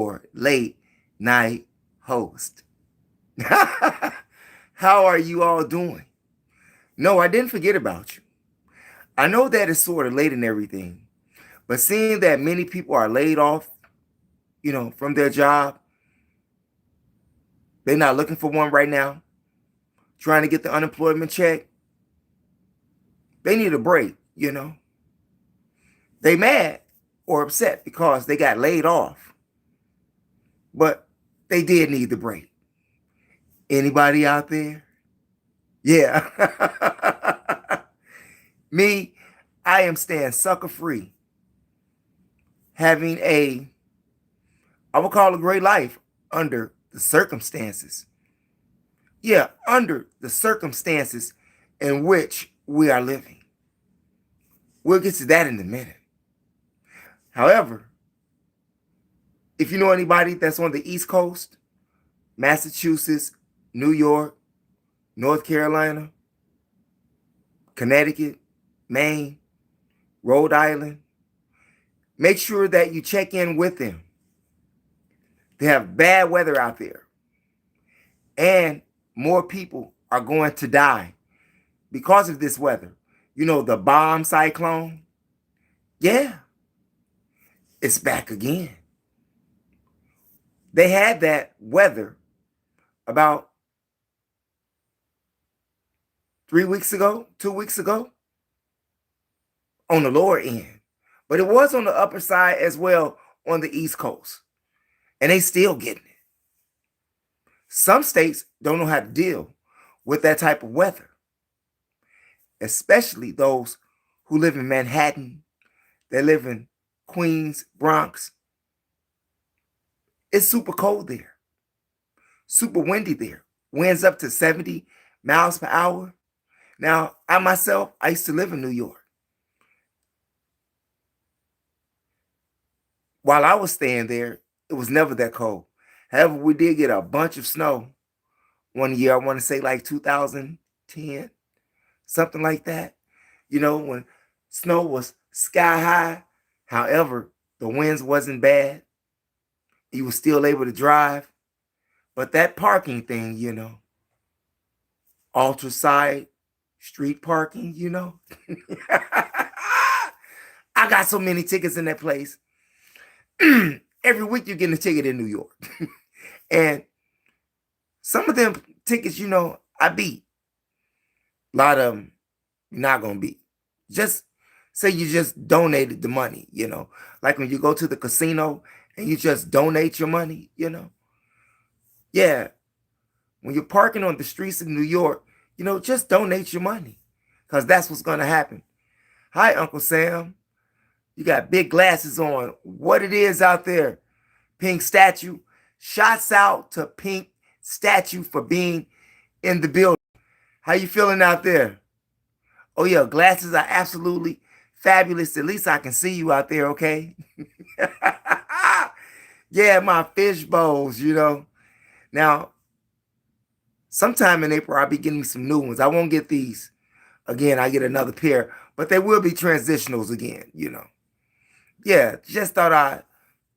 or late night host. How are you all doing? No, I didn't forget about you. I know that it's sort of late and everything, but seeing that many people are laid off, from their job, they're not looking for one right now, trying to get the unemployment check, they need a break. They mad or upset because they got laid off, but they did need the break. Anybody out there? Yeah. Me, I am staying sucker free, having I would call a great life under the circumstances. Yeah, under the circumstances in which we are living. We'll get to that in a minute. However, if you know anybody that's on the East Coast, Massachusetts, New York, North Carolina, Connecticut, Maine, Rhode Island, make sure that you check in with them. They have bad weather out there, and more people are going to die because of this weather. The bomb cyclone, yeah, it's back again. They had that weather about 3 weeks ago, 2 weeks ago, on the lower end. But it was on the upper side as well on the East Coast. And they still getting it. Some states don't know how to deal with that type of weather, especially those who live in Manhattan, they live in Queens, Bronx. It's super cold there, super windy there. Winds up to 70 miles per hour. Now, I used to live in New York. While I was staying there, it was never that cold. However, we did get a bunch of snow one year. I want to say like 2010, something like that. When snow was sky high. However, the winds wasn't bad. You were still able to drive. But that parking thing, alter side street parking, I got so many tickets in that place. Every week you're getting a ticket in New York. And some of them tickets, I beat. A lot of them you're not going to beat. Just say you just donated the money, like when you go to the casino and you just donate your money, Yeah, when you're parking on the streets of New York, just donate your money because that's what's going to happen. Hi, Uncle Sam. You got big glasses on. What it is out there? Pink Statue. Shots out to Pink Statue for being in the building. How you feeling out there? Oh, yeah, glasses are absolutely fabulous. At least I can see you out there, okay? Yeah, my fish bowls, Now, sometime in April, I'll be getting some new ones. I won't get these. Again, I get another pair, but they will be transitionals again, Yeah, just thought I'd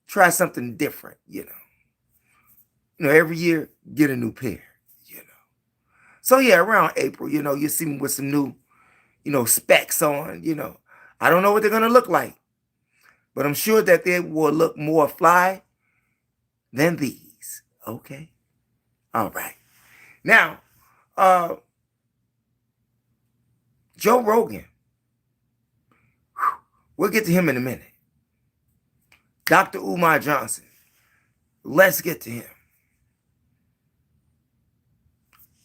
try something different, Every year, get a new pair. So yeah, around April, you see me with some new, specs on. I don't know what they're gonna look like, but I'm sure that they will look more fly than these. Okay. All right. Now, uh, Joe Rogan. We'll get to him in a minute. Dr. Umar Johnson. Let's get to him.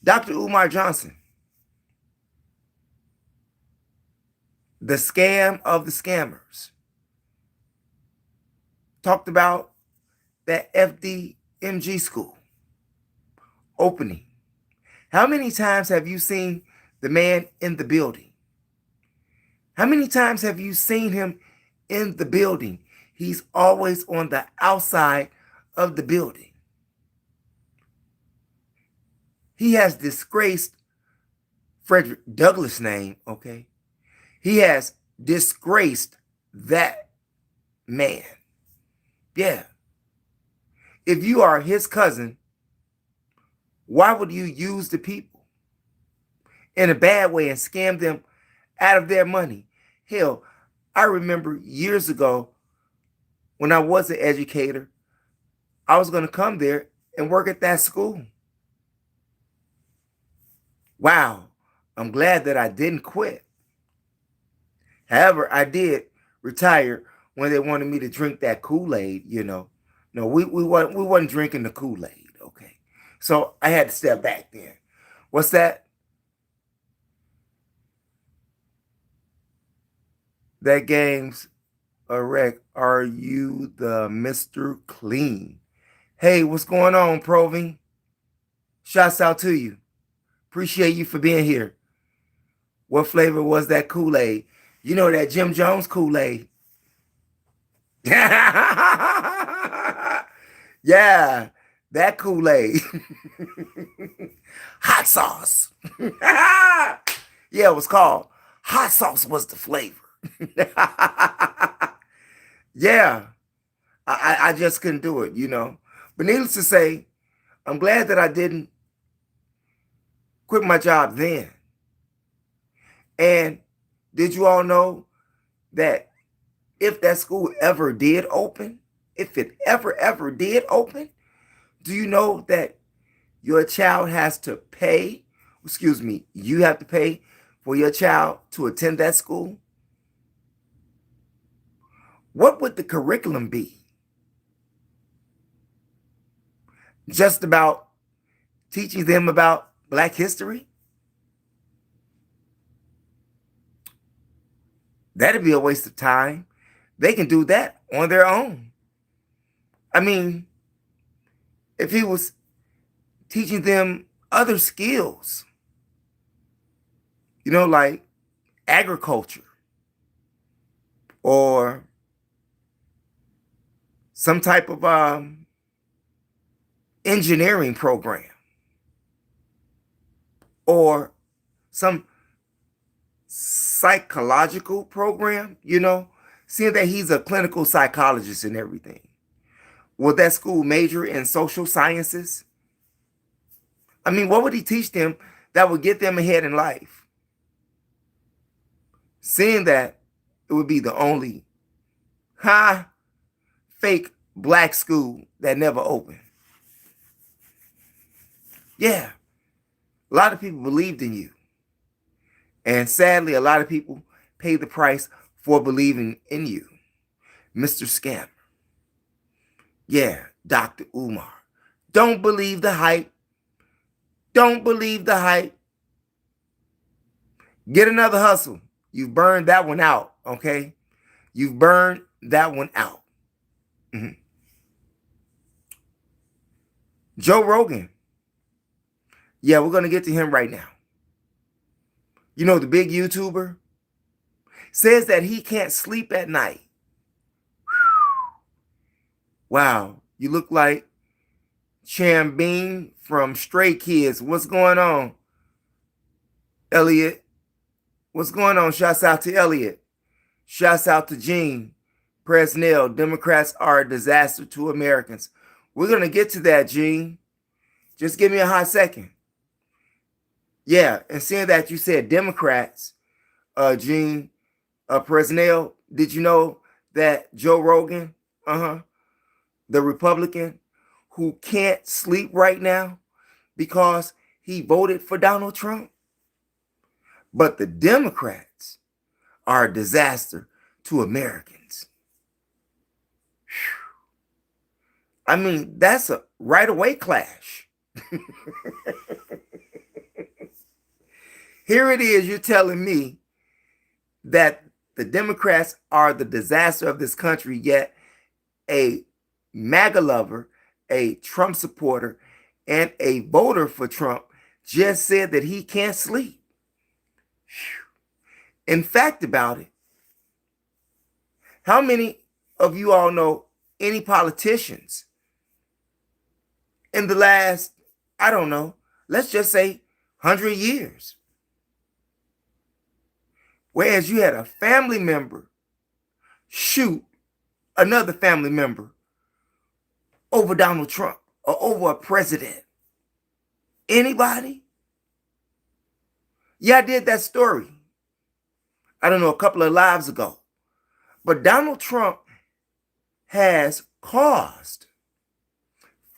Dr. Umar Johnson. The scam of the scammers. Talked about that FDMG school opening. How many times have you seen the man in the building? How many times have you seen him in the building? He's always on the outside of the building. He has disgraced Frederick Douglass' name, okay? He has disgraced that man. Yeah. if you are his cousin, why would you use the people in a bad way and scam them out of their money? Hell, I remember years ago when I was an educator, I was going to come there and work at that school. Wow, I'm glad that I didn't quit. However, I did retire when they wanted me to drink that Kool-Aid, you know. No, we wasn't drinking the Kool-Aid, okay. So I had to step back then. What's that? That game's a wreck. Are you the Mr. Clean? Hey, what's going on, Proving? Shouts out to you. Appreciate you for being here. What flavor was that Kool-Aid? You know that Jim Jones Kool-Aid. Yeah, that Kool-Aid. Hot sauce. Yeah, it was called hot sauce was the flavor. Yeah, I just couldn't do it, you know. But needless to say, I'm glad that I didn't quit my job then. And did you all know that if that school ever did open, if it ever did open, do you know that your child has to pay, excuse me, you have to pay for your child to attend that school? What would the curriculum be? Just about teaching them about Black history? That'd be a waste of time. They can do that on their own. I mean, if he was teaching them other skills, you know, like agriculture or some type of engineering program or some psychological program, you know, seeing that he's a clinical psychologist and everything. Will that school major in social sciences? I mean, what would he teach them that would get them ahead in life? Seeing that it would be the only fake Black school that never opened. Yeah, a lot of people believed in you. And sadly, a lot of people pay the price for believing in you. Mr. Scammer. Yeah, Dr. Umar. Don't believe the hype. Don't believe the hype. Get another hustle. You've burned that one out, okay? You've burned that one out. Joe Rogan. Yeah, we're going to get to him right now. You know, the big YouTuber says that he can't sleep at night. Wow, you look like Chambine from Stray Kids. What's going on, Elliot? What's going on? Shouts out to Elliot. Shouts out to Gene. Presnell. Democrats are a disaster to Americans. We're going to get to that, Gene. Just give me a hot second. Yeah, and seeing that you said Democrats, Gene, Presnell, did you know that Joe Rogan, the Republican who can't sleep right now because he voted for Donald Trump? But the Democrats are a disaster to Americans. I mean, that's a right away clash. Here it is, you're telling me that the Democrats are the disaster of this country, yet a MAGA lover, a Trump supporter, and a voter for Trump just said that he can't sleep. In fact about it, how many of you all know any politicians in the last, I don't know, let's just say 100 years? Whereas you had a family member shoot another family member over Donald Trump or over a president? Anybody? Yeah, I did that story, I don't know, a couple of lives ago. But Donald Trump has caused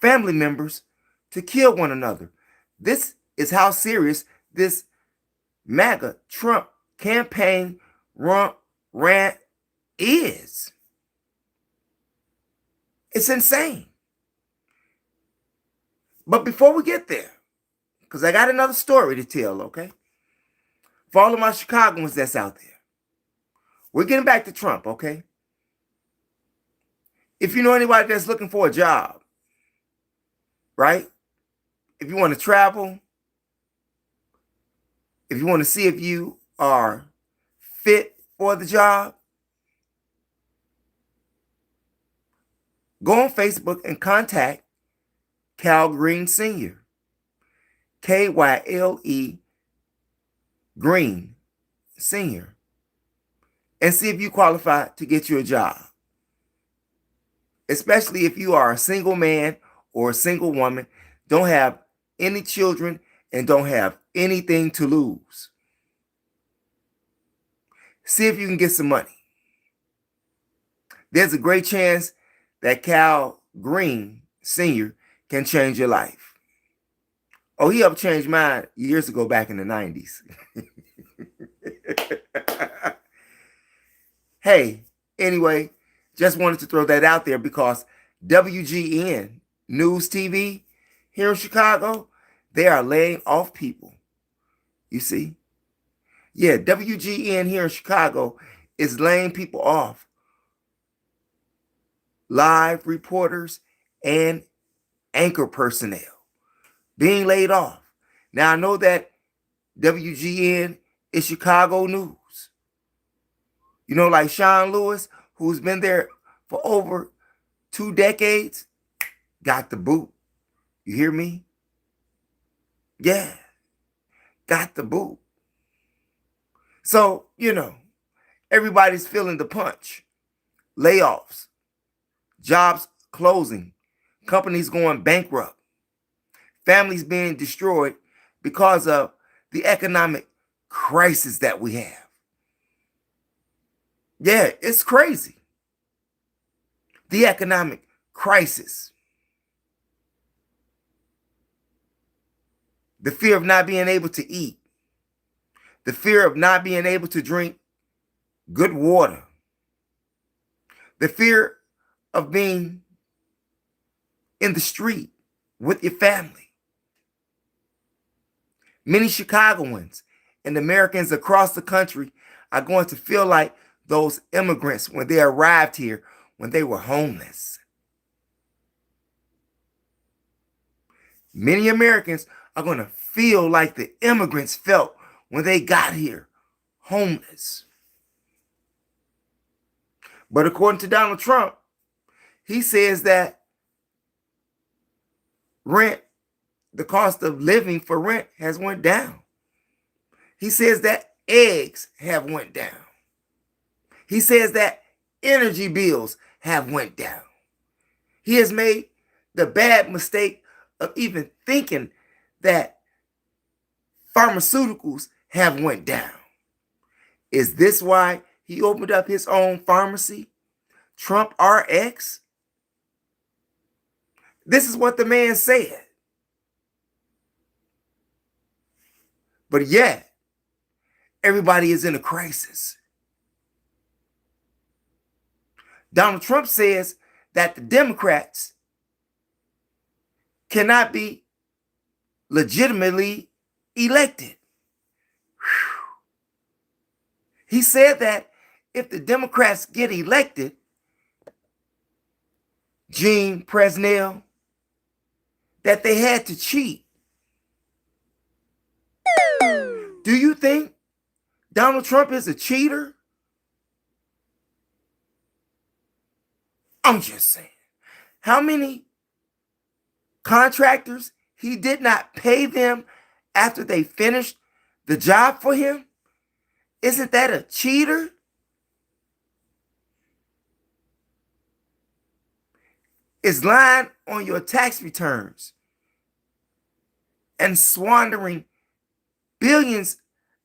family members to kill one another. This is how serious this MAGA Trump campaign rant is. It's insane. But before we get there, because I got another story to tell, okay? For all of my Chicagoans that's out there, we're getting back to Trump, okay? If you know anybody that's looking for a job, right? If you want to travel, if you want to see if you are fit for the job, go on Facebook and contact Cal Green Sr., Kyle Green Sr., and see if you qualify to get you a job. Especially if you are a single man or a single woman, don't have any children, and don't have anything to lose. See if you can get some money. There's a great chance that Cal Green Sr. can change your life. Oh, he helped change mine years ago back in the 90s. Hey, anyway, just wanted to throw that out there because WGN News TV here in Chicago, they are laying off people. You see? Yeah, WGN here in Chicago is laying people off. Live reporters and anchor personnel being laid off. Now, I know that WGN is Chicago news. You know, like Sean Lewis, who's been there for over 2 decades, got the boot. You hear me? Yeah, got the boot. So, you know, everybody's feeling the punch. Layoffs, jobs closing, companies going bankrupt, families being destroyed because of the economic crisis that we have. Yeah, it's crazy. The economic crisis. The fear of not being able to eat. The fear of not being able to drink good water. The fear of being in the street with your family. Many Chicagoans and Americans across the country are going to feel like those immigrants when they arrived here, when they were homeless. Many Americans are going to feel like the immigrants felt when they got here, homeless. But according to Donald Trump, he says that rent, the cost of living for rent has went down. He says that eggs have went down. He says that energy bills have went down. He has made the bad mistake of even thinking that pharmaceuticals have went down. Is this why he opened up his own pharmacy, Trump RX? This is what the man said. But yet, everybody is in a crisis. Donald Trump says that the Democrats cannot be legitimately elected. Whew. He said that if the Democrats get elected, Gene Presnell, that they had to cheat. Do you think Donald Trump is a cheater? I'm just saying. How many contractors he did not pay them after they finished the job for him? Isn't that a cheater? is lying on your tax returns and squandering billions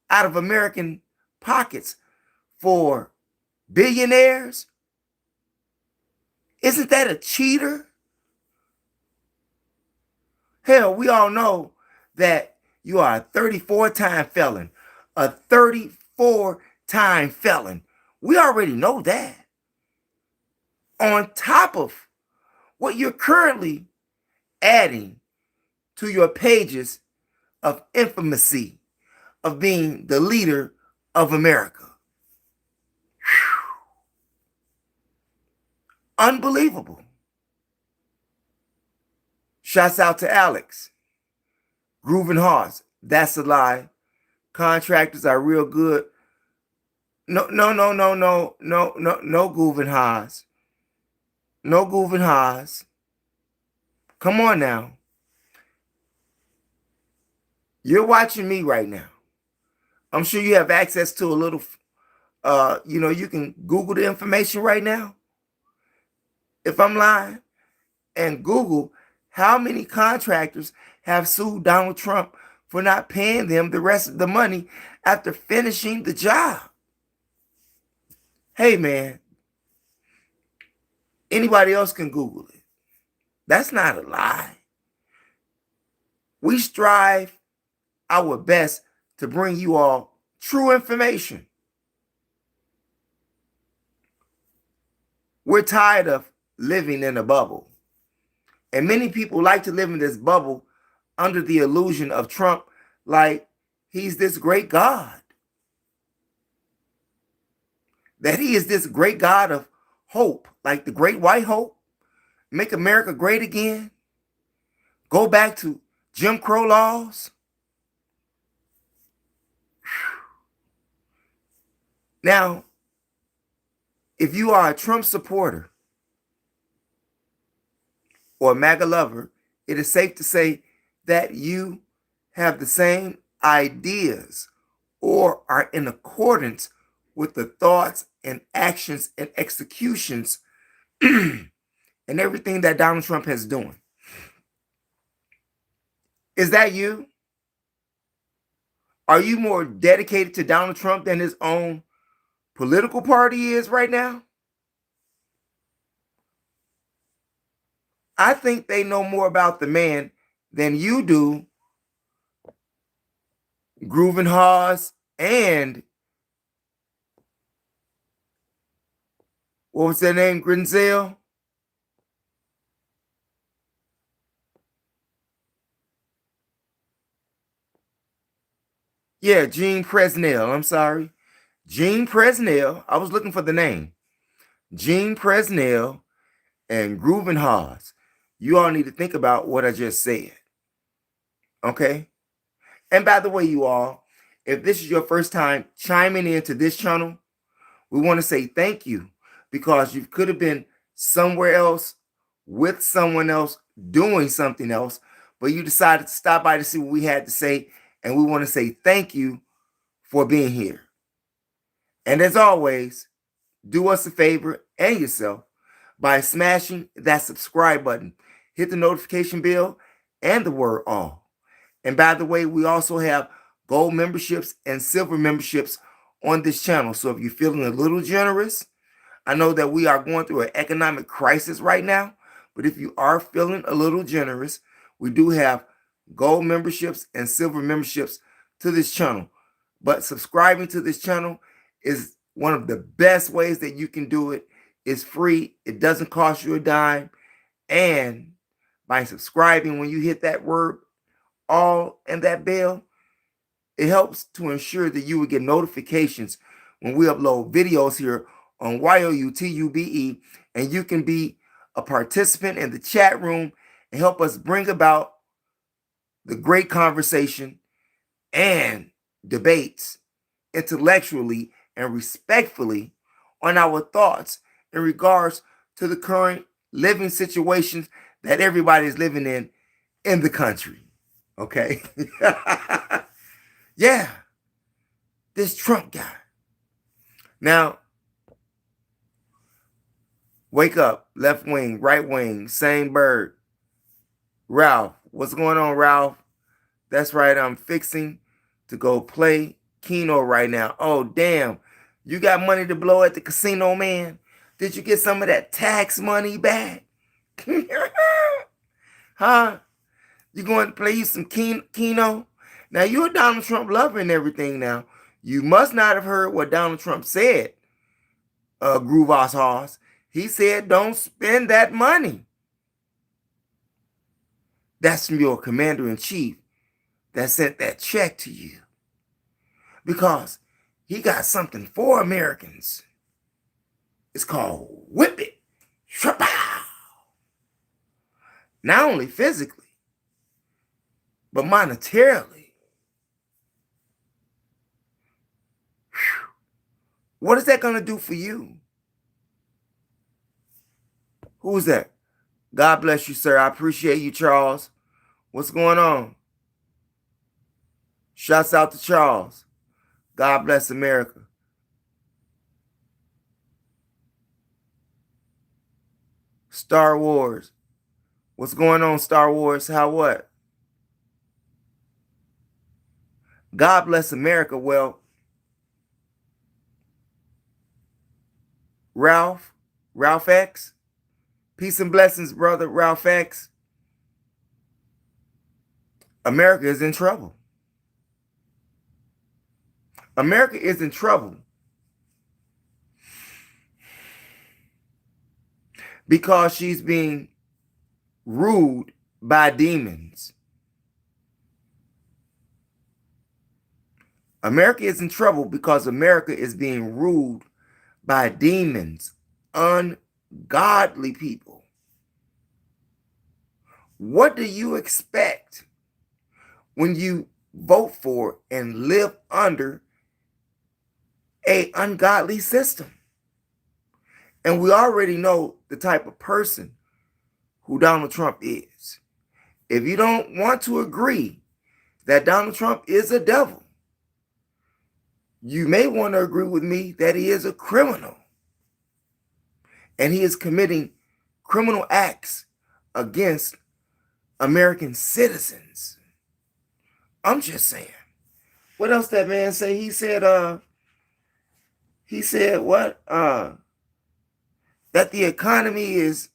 out of American pockets for billionaires? Isn't that a cheater? Hell, we all know that you are a 34-time felon. A 34-time felon. We already know that. On top of what you're currently adding to your pages of infamy of being the leader of America. Whew. Unbelievable. Shouts out to Alex. Grooving Hearts. That's a lie. Contractors are real good. No, Grooving Hearts. No Grooving Hearts. Come on now. You're watching me right now. I'm sure you have access to a little, you can Google the information right now. If I'm lying, and Google how many contractors have sued Donald Trump for not paying them the rest of the money after finishing the job. Hey, man, anybody else can Google it. That's not a lie. We strive our best to bring you all true information. We're tired of living in a bubble. And many people like to live in this bubble under the illusion of Trump, like he's this great God. That he is this great God of hope, like the great white hope. Make America great again. Go back to Jim Crow laws. Now, if you are a Trump supporter or a MAGA lover, it is safe to say that you have the same ideas or are in accordance with the thoughts and actions and executions and everything that Donald Trump has done. Is that you? Are you more dedicated to Donald Trump than his own political party is right now? I think they know more about the man than you do, Groovin Haas, and what was their name? Grinzel? Yeah, Gene Presnell. I'm sorry. Gene Presnell. I was looking for the name. Gene Presnell and Groovin Haas. You all need to think about what I just said. Okay? And by the way, you all, if this is your first time chiming into this channel, we want to say thank you, because you could have been somewhere else with someone else doing something else, but you decided to stop by to see what we had to say, and we want to say thank you for being here. And as always, do us a favor and yourself by smashing that subscribe button, hit the notification bell, and the word all. And by the way, we also have gold memberships and silver memberships on this channel. So if you're feeling a little generous, I know that we are going through an economic crisis right now, but if you are feeling a little generous, we do have gold memberships and silver memberships to this channel. But subscribing to this channel is one of the best ways that you can do it. It's free. It doesn't cost you a dime. And by subscribing, when you hit that word all and that bell, it helps to ensure that you will get notifications when we upload videos here on YOUTUBE, and you can be a participant in the chat room and help us bring about the great conversation and debates intellectually and respectfully on our thoughts in regards to the current living situations that everybody is living in the country. Okay? Yeah. This Trump guy. Now, Wake up, left wing, right wing, same bird. Ralph, what's going on, Ralph? That's right, I'm fixing to go play Keno right now. Oh, damn. You got money to blow at the casino, man? Did you get some of that tax money back? Huh? You going to play you some Keno? Now, you're a Donald Trump lover and everything now. You must not have heard what Donald Trump said, Groovos Hoss. He said, don't spend that money. That's from your commander-in-chief that sent that check to you. Because he got something for Americans. It's called Whip It. Shrapow. Not only physically, but monetarily. Whew. What is that going to do for you? Who's that? God bless you, sir. I appreciate you, Charles. What's going on? Shouts out to Charles. God bless America. Star Wars. What's going on, Star Wars? How what? God bless America. Well, Ralph X. Peace and blessings, brother Ralph X. America is in trouble. America is in trouble because she's being ruled by demons. America is in trouble because America is being ruled by demons, ungodly people. What do you expect when you vote for and live under an ungodly system? And we already know the type of person who Donald Trump is. If you don't want to agree that Donald Trump is a devil, you may want to agree with me that he is a criminal. And he is committing criminal acts against American citizens. I'm just saying. What else that man say? He said what? That the economy is,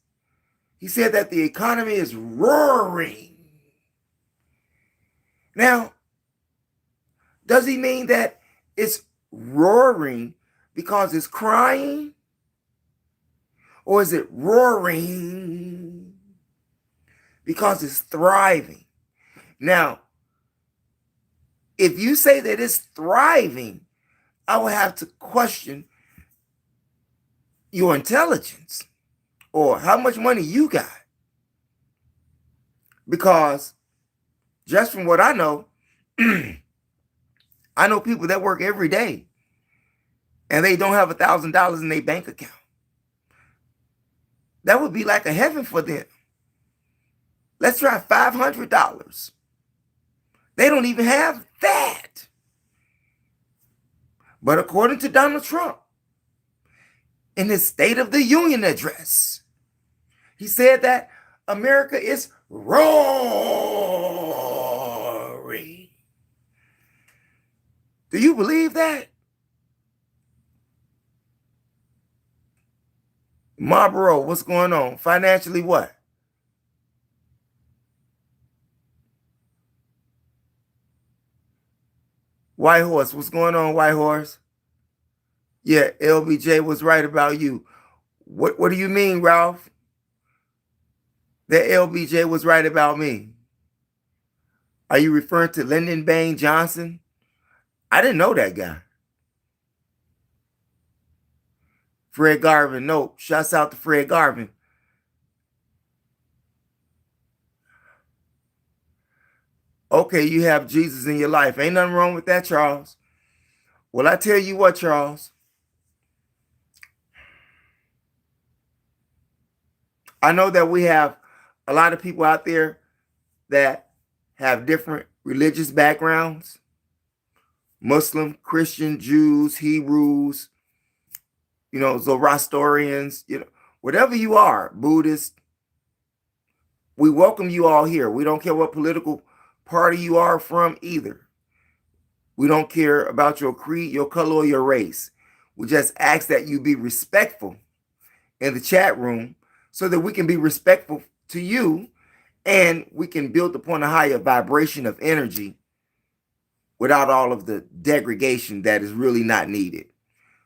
he said that the economy is roaring. Now, does he mean that it's roaring because it's crying? Or is it roaring because it's thriving? Now, if you say that it's thriving, I will have to question your intelligence or how much money you got. Because just from what I know, I know people that work every day and they don't have $1,000 in their bank account. That would be like a heaven for them. Let's try $500. They don't even have that. But according to Donald Trump, in his State of the Union address, he said that America is roaring. Do you believe that? Marlboro, what's going on? Financially what? White Horse, what's going on, White Horse? Yeah, LBJ was right about you. What do you mean, Ralph? That LBJ was right about me? Are you referring to Lyndon Baines Johnson? I didn't know that guy. Fred Garvin, nope. Shouts out to Fred Garvin. Okay, you have Jesus in your life. Ain't nothing wrong with that, Charles. Well, I tell you what, Charles. I know that we have a lot of people out there that have different religious backgrounds. Muslim, Christian, Jews, Hebrews, Zoroastrians, whatever you are, Buddhist, we welcome you all here. We don't care what political party you are from either. We don't care about your creed, your color, or your race. We just ask that you be respectful in the chat room so that we can be respectful to you and we can build upon a higher vibration of energy without all of the degradation that is really not needed.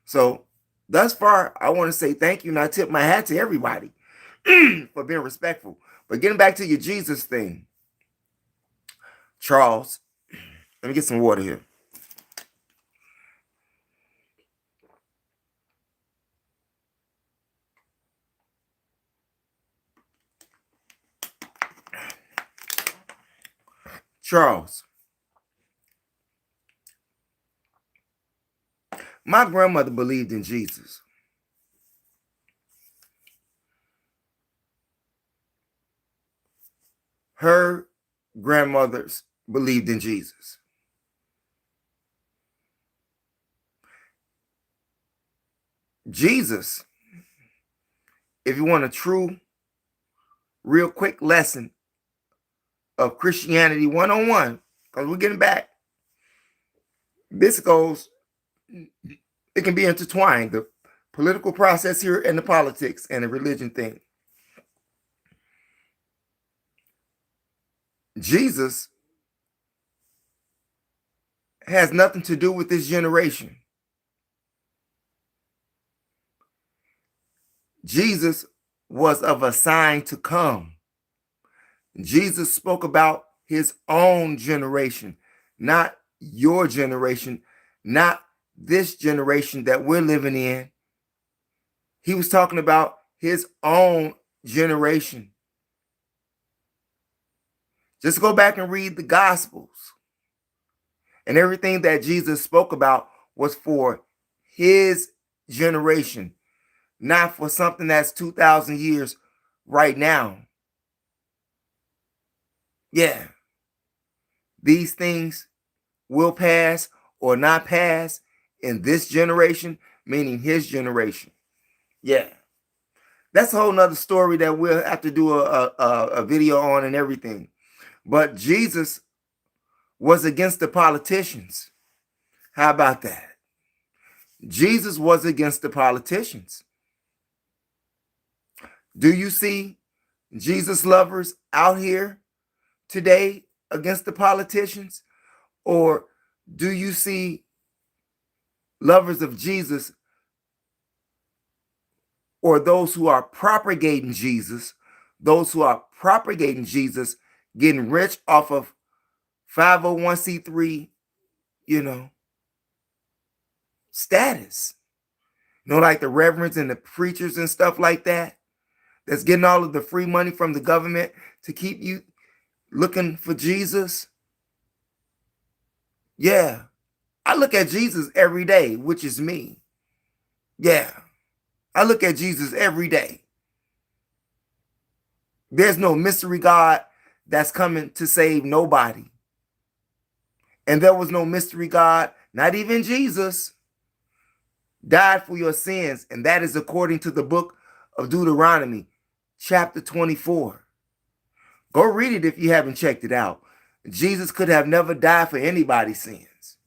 So thus far, I want to say thank you, and I tip my hat to everybody for being respectful. But getting back to your Jesus thing, Charles, let me get some water here. Charles, my grandmother believed in Jesus. Her grandmothers believed in Jesus. Jesus, if you want a true, real quick lesson of Christianity 101, because we're getting back, this goes, it can be intertwined, the political process here and the politics and the religion thing. Jesus has nothing to do with this generation. Jesus was of a sign to come. Jesus spoke about his own generation, not your generation, not this generation that we're living in. He was talking about his own generation. Just go back and read the Gospels. And everything that Jesus spoke about was for his generation, not for something that's 2,000 years right now. Yeah, these things will pass or not pass in this generation, meaning his generation. Yeah, that's a whole nother story that we'll have to do a video on and everything. But Jesus was against the politicians. How about that? Jesus was against the politicians. Do you see Jesus lovers out here today against the politicians? Or do you see lovers of Jesus or those who are propagating Jesus, getting rich off of 501c3, status? Like the reverends and the preachers and stuff like that, that's getting all of the free money from the government to keep you looking for Jesus. Yeah, I look at Jesus every day, which is me. Yeah, I look at Jesus every day. There's no mystery God that's coming to save nobody. And there was no mystery God, not even Jesus, died for your sins. And that is according to the book of Deuteronomy, chapter 24. Go read it if you haven't checked it out. Jesus could have never died for anybody's sins.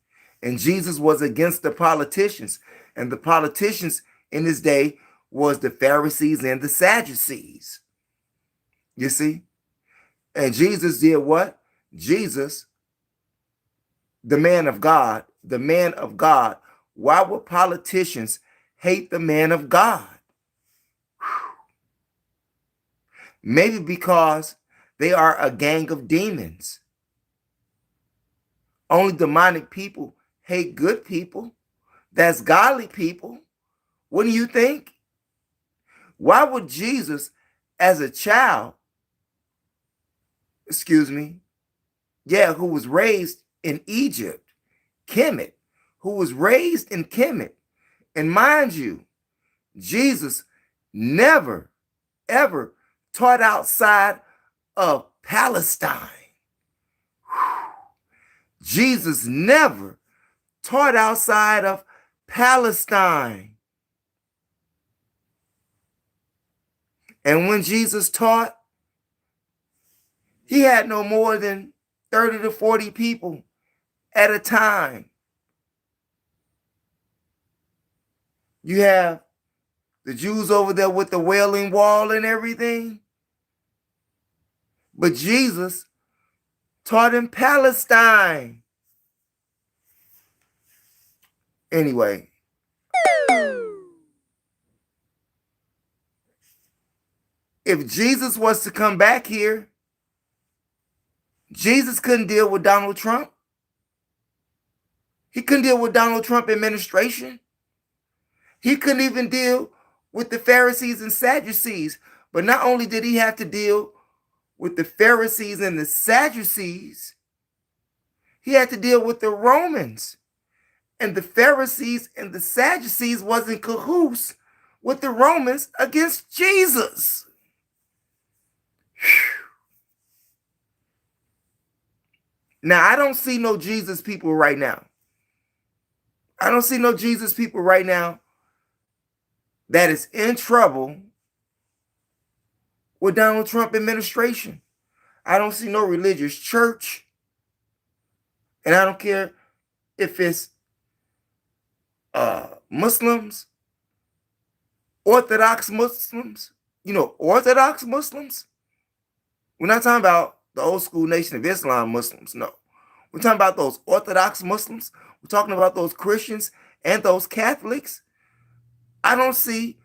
And Jesus was against the politicians. And the politicians in his day was the Pharisees and the Sadducees. You see? And Jesus did what? Jesus, the man of God, why would politicians hate the man of God? Maybe because they are a gang of demons. Only demonic people hate good people. That's godly people. What do you think? Why would Jesus, as a child, who was raised in Egypt, Kemet, and mind you, Jesus never, ever taught outside of Palestine. Jesus never taught outside of Palestine. And when Jesus taught, he had no more than 30 to 40 people at a time. You have the Jews over there with the Wailing Wall and everything. But Jesus taught in Palestine. Anyway, if Jesus was to come back here, Jesus couldn't deal with Donald Trump. He couldn't deal with Donald Trump administration. He couldn't even deal with the Pharisees and Sadducees. But not only did he have to deal with the Pharisees and the Sadducees, he had to deal with the Romans. And the Pharisees and the Sadducees was in cahoots with the Romans against Jesus. Now, I don't see no Jesus people right now. I don't see no Jesus people right now that is in trouble with Donald Trump administration. I don't see no religious church. And I don't care if it's Muslims, Orthodox Muslims, Orthodox Muslims. We're not talking about the old school Nation of Islam Muslims, no. We're talking about those Orthodox Muslims. We're talking about those Christians and those Catholics. I don't see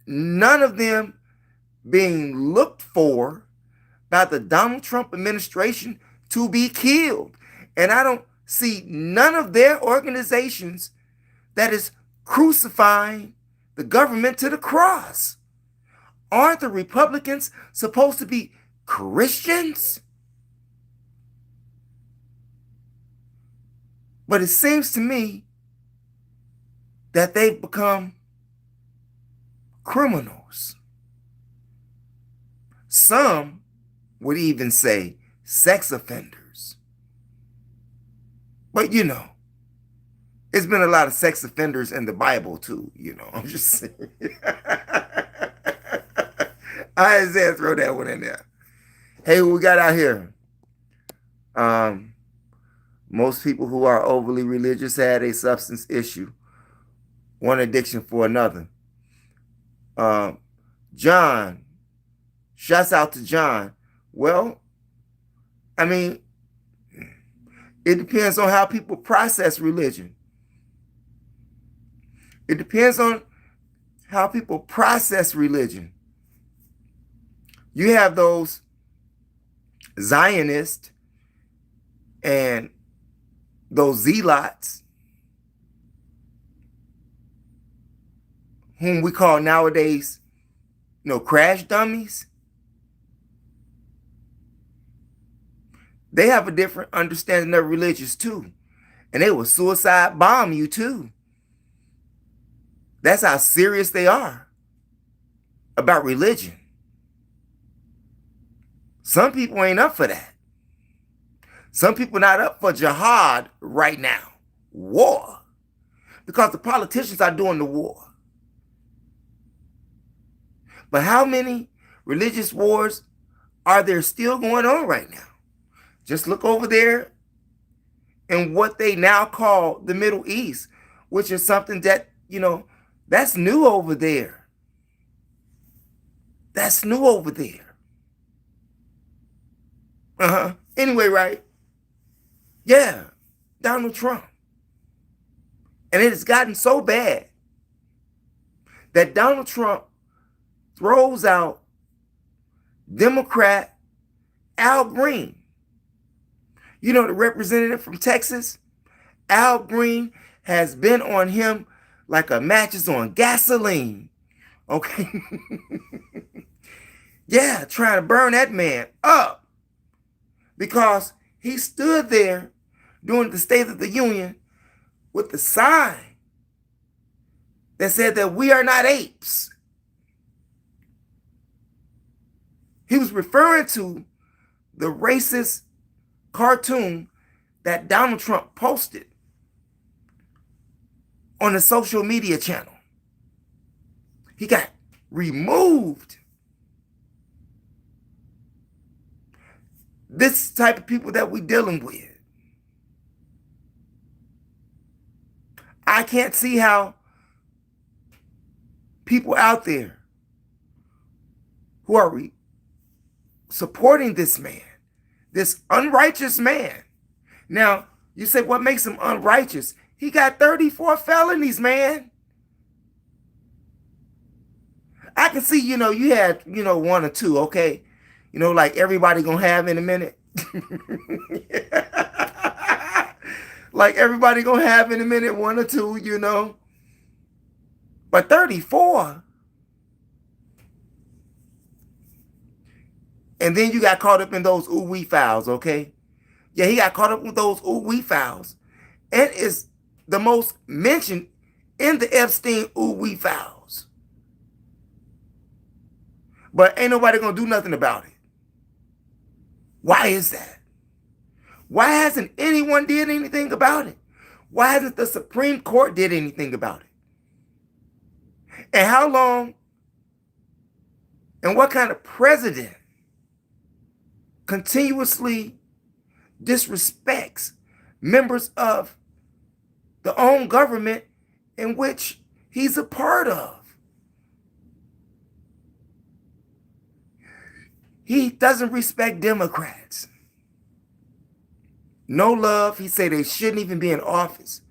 none of them being looked for by the Donald Trump administration to be killed. And I don't see none of their organizations that is crucifying the government to the cross. Aren't the Republicans supposed to be Christians? But it seems to me that they've become criminals. Some would even say sex offenders. But it's been a lot of sex offenders in the Bible too, I'm just saying. I just had to throw that one in there. Hey, who we got out here? Most people who are overly religious had a substance issue, one addiction for another. John, shouts out to John. Well, it depends on how people process religion. It depends on how people process religion. You have those Zionists and those zealots, whom we call nowadays, crash dummies. They have a different understanding of religious too. And they will suicide bomb you too. That's how serious they are about religion. Some people ain't up for that. Some people not up for jihad right now. War. Because the politicians are doing the war. But how many religious wars are there still going on right now? Just look over there in what they now call the Middle East, which is something that, that's new over there. That's new over there. Anyway, right? Yeah, Donald Trump. And it has gotten so bad that Donald Trump throws out Democrat Al Green. The representative from Texas? Al Green has been on him like a match is on gasoline. Okay? Yeah, trying to burn that man up. Because he stood there during the State of the Union with the sign that said that we are not apes. He was referring to the racist cartoon that Donald Trump posted on the social media channel. He got removed This type of people that we dealing with. I can't see how people out there who are supporting this man, this unrighteous man. Now, you say, what makes him unrighteous? He got 34 felonies, man. I can see, you had, one or two, okay? Like everybody gonna have in a minute. Like everybody gonna have in a minute, one or two. But 34. And then you got caught up in those ooh-wee files, okay? Yeah, he got caught up with those ooh-wee files. And it's the most mentioned in the Epstein ooh-wee files. But ain't nobody gonna do nothing about it. Why is that? Why hasn't anyone did anything about it? Why hasn't the Supreme Court did anything about it? And how long and what kind of president continuously disrespects members of the own government in which he's a part of? He doesn't respect Democrats. No love. He said they shouldn't even be in office.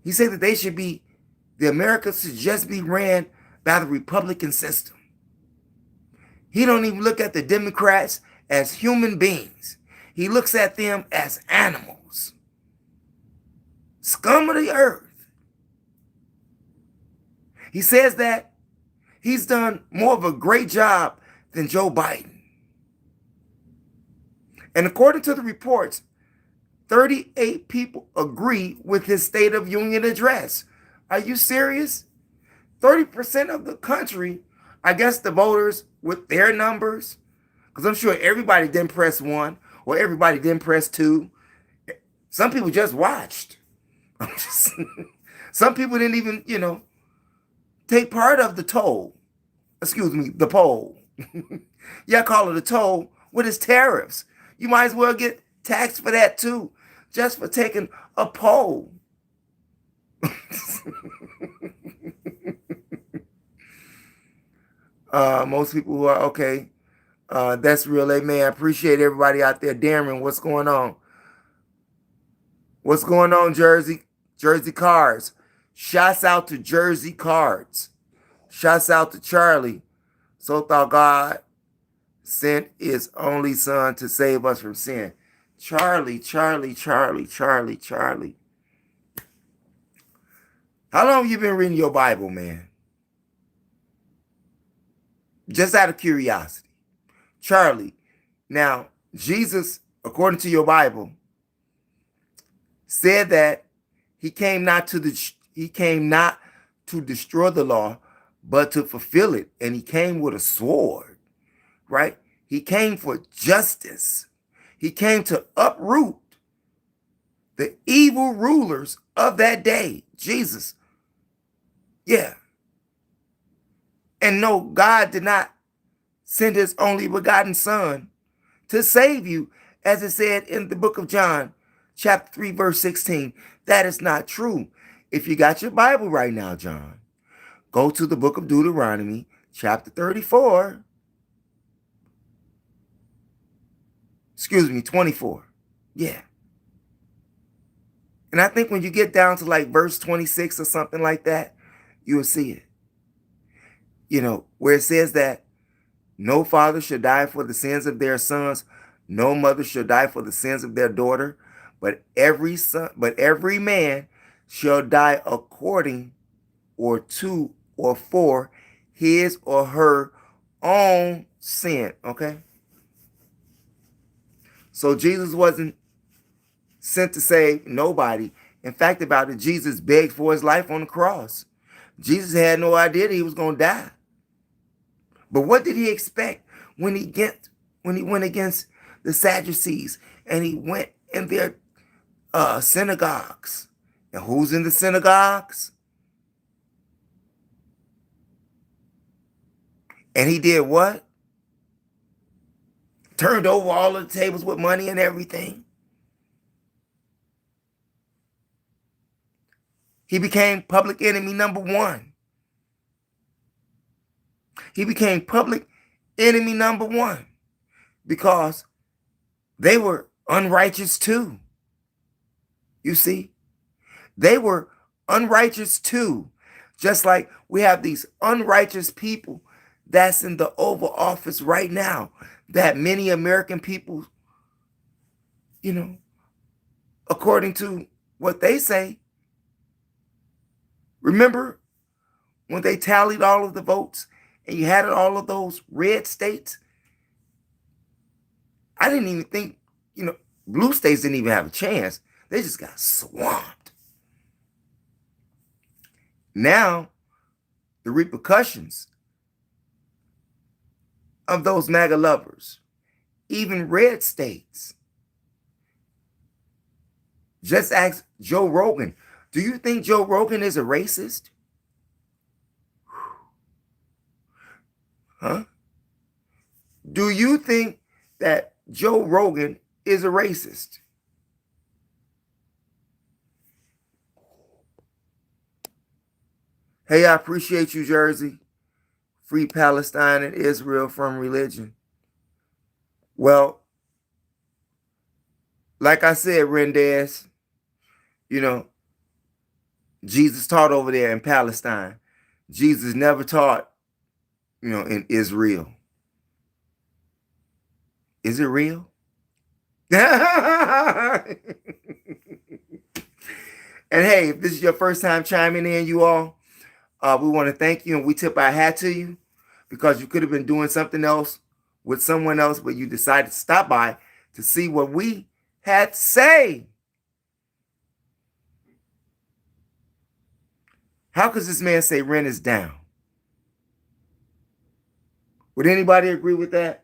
He said that the America should just be ran by the Republican system. He don't even look at the Democrats as human beings. He looks at them as animals. Scum of the earth. He says that he's done more of a great job than Joe Biden. And according to the reports, 38 people agree with his State of Union address. Are you serious? 30% of the country, I guess the voters with their numbers, because I'm sure everybody didn't press 1 or everybody didn't press 2. Some people just watched. Some people didn't even, take part of the poll. Y'all call it a toll with its tariffs. You might as well get taxed for that too, just for taking a poll. Most people who are okay. That's real. Amen. I appreciate everybody out there. Darren, what's going on? What's going on, Jersey? Jersey Cards. Shouts out to Jersey Cards. Shouts out to Charlie. So thought God sent his only son to save us from sin. Charlie. How long have you been reading your Bible, man? Just out of curiosity. Charlie. Now, Jesus, according to your Bible, said that he came not to destroy the law, but to fulfill it. And he came with a sword, right? He came for justice. He came to uproot the evil rulers of that day. Jesus. Yeah. And no, God did not send his only begotten son to save you, as it said in the book of John, chapter 3, verse 16. That is not true. If you got your Bible right now, John, go to the book of Deuteronomy, chapter 34. 24. Yeah. And I think when you get down to like verse 26 or something like that, you will see it. Where it says that no father should die for the sins of their sons, no mother should die for the sins of their daughter, but every man shall die according or to or for his or her own sin. Okay? So Jesus wasn't sent to save nobody. In fact, about it, Jesus begged for his life on the cross. Jesus had no idea that he was going to die. But what did he expect when he went against the Sadducees and he went in their synagogues? And who's in the synagogues? And he did what? turned over all of the tables with money and everything. He became public enemy number one. He became public enemy number one because they were unrighteous too. You see, they were unrighteous too. Just like we have these unrighteous people that's in the Oval Office right now that many American people, according to what they say, remember when they tallied all of the votes and you had all of those red states? I didn't even think, blue states didn't even have a chance. They just got swamped. Now, the repercussions of those MAGA lovers, even red states. Just ask Joe Rogan. Do you think Joe Rogan is a racist? Huh? Do you think that Joe Rogan is a racist? Hey, I appreciate you, Jersey. Free Palestine and Israel from religion. Well, like I said, Rendez, Jesus taught over there in Palestine. Jesus never taught, in Israel. Is it real? And hey, if this is your first time chiming in, you all, we want to thank you and we tip our hat to you because you could have been doing something else with someone else, but you decided to stop by to see what we had to say. How could this man say rent is down? Would anybody agree with that?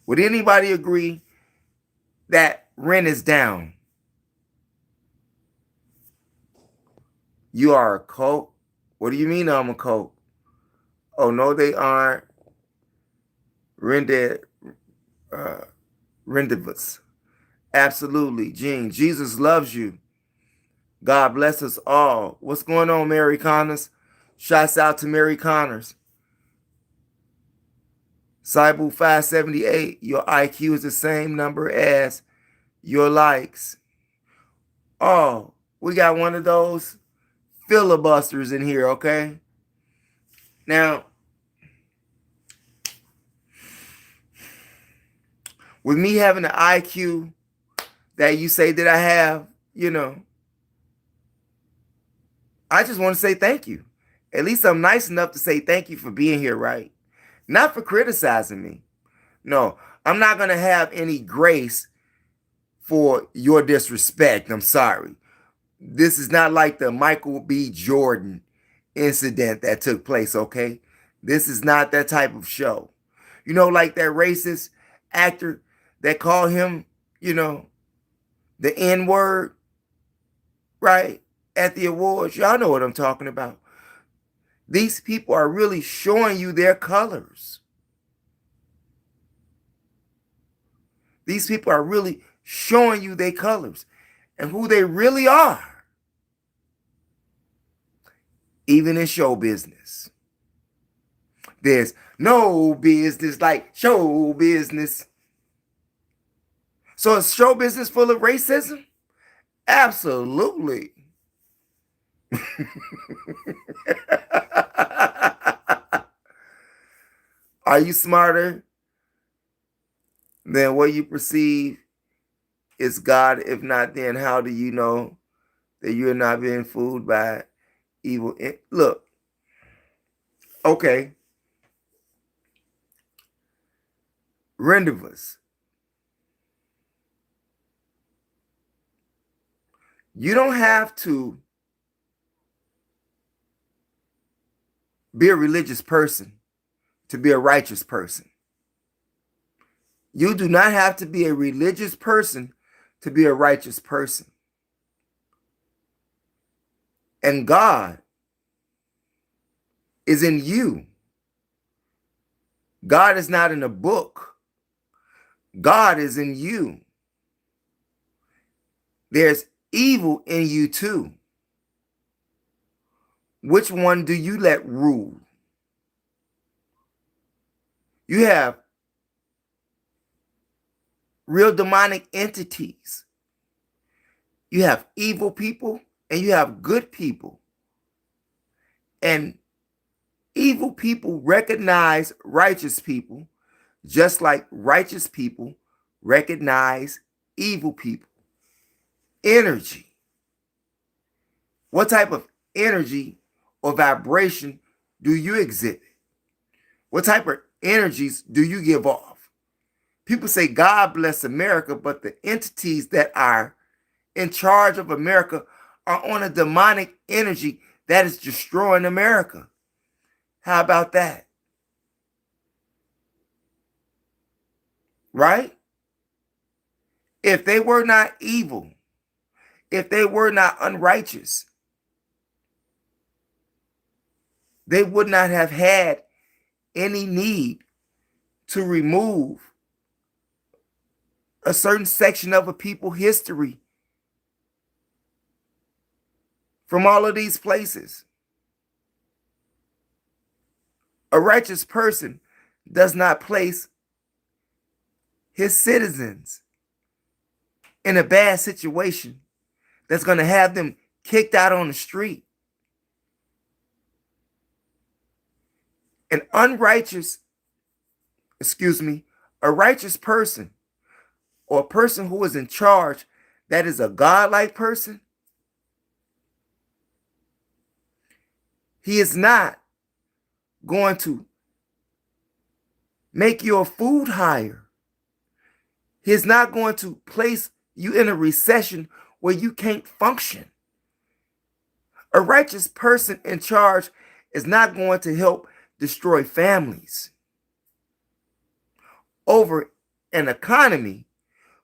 Would anybody agree that rent is down? You are a cult? What do you mean I'm a cult? Oh, no, they aren't. Rendezvous. Absolutely, Gene. Jesus loves you. God bless us all. What's going on, Mary Connors? Shouts out to Mary Connors. Cyber 578, your IQ is the same number as your likes. Oh, we got one of those filibusters in here, okay? Now, with me having the IQ that you say that I have, I just want to say thank you. At least I'm nice enough to say thank you for being here, right? Not for criticizing me. No, I'm not going to have any grace for your disrespect. I'm sorry. This is not like the Michael B. Jordan incident that took place, okay? This is not that type of show. Like that racist actor that called him, the N-word, right? At the awards. Y'all know what I'm talking about. These people are really showing you their colors. These people are really showing you their colors and who they really are. Even in show business. There's no business like show business. So is show business full of racism? Absolutely. Are you smarter than what you perceive is God? If not, then how do you know that you're not being fooled by evil? Look, okay. Rendezvous. You don't have to be a religious person to be a righteous person. You do not have to be a religious person to be a righteous person. And God is in you. God is not in a book. God is in you. There's evil in you too. Which one do you let rule? You have real demonic entities. You have evil people and you have good people. And evil people recognize righteous people, just like righteous people recognize evil people. Energy. What type of energy or vibration do you exhibit? What type of energies do you give off? People say God bless America, but the entities that are in charge of America are on a demonic energy that is destroying America. How about that? Right? If they were not evil, if they were not unrighteous, they would not have had any need to remove a certain section of a people's history from all of these places. A righteous person does not place his citizens in a bad situation that's going to have them kicked out on the street. A righteous person or a person who is in charge that is a godlike person, he is not going to make your food higher. He is not going to place you in a recession where you can't function. A righteous person in charge is not going to help destroy families over an economy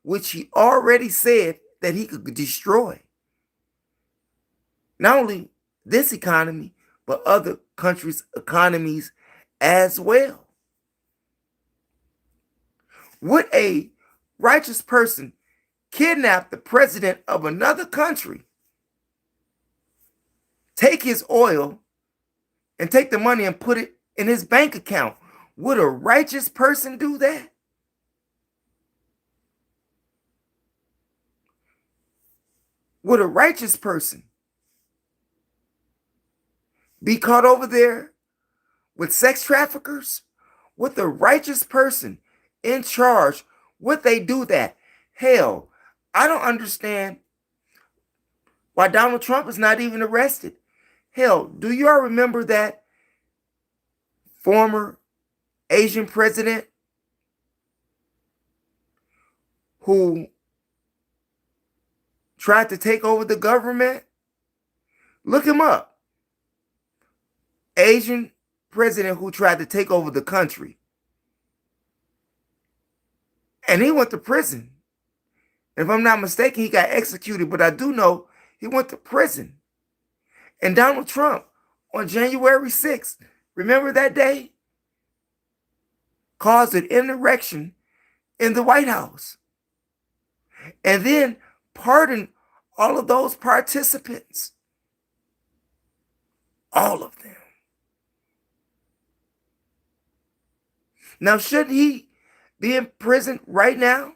which he already said that he could destroy. Not only this economy, but other countries' economies as well. Would a righteous person kidnap the president of another country, take his oil, and take the money and put it in his bank account? Would a righteous person do that? Would a righteous person be caught over there with sex traffickers? Would the righteous person in charge, would they do that? Hell, I don't understand why Donald Trump is not even arrested. Hell, do you all remember that former Asian president who tried to take over the government? Look him up. Asian president who tried to take over the country. And he went to prison. If I'm not mistaken, he got executed, but I do know he went to prison. And Donald Trump, on January 6th, remember that day? Caused an insurrection in the White House. And then pardoned all of those participants. All of them. Now, shouldn't he be in prison right now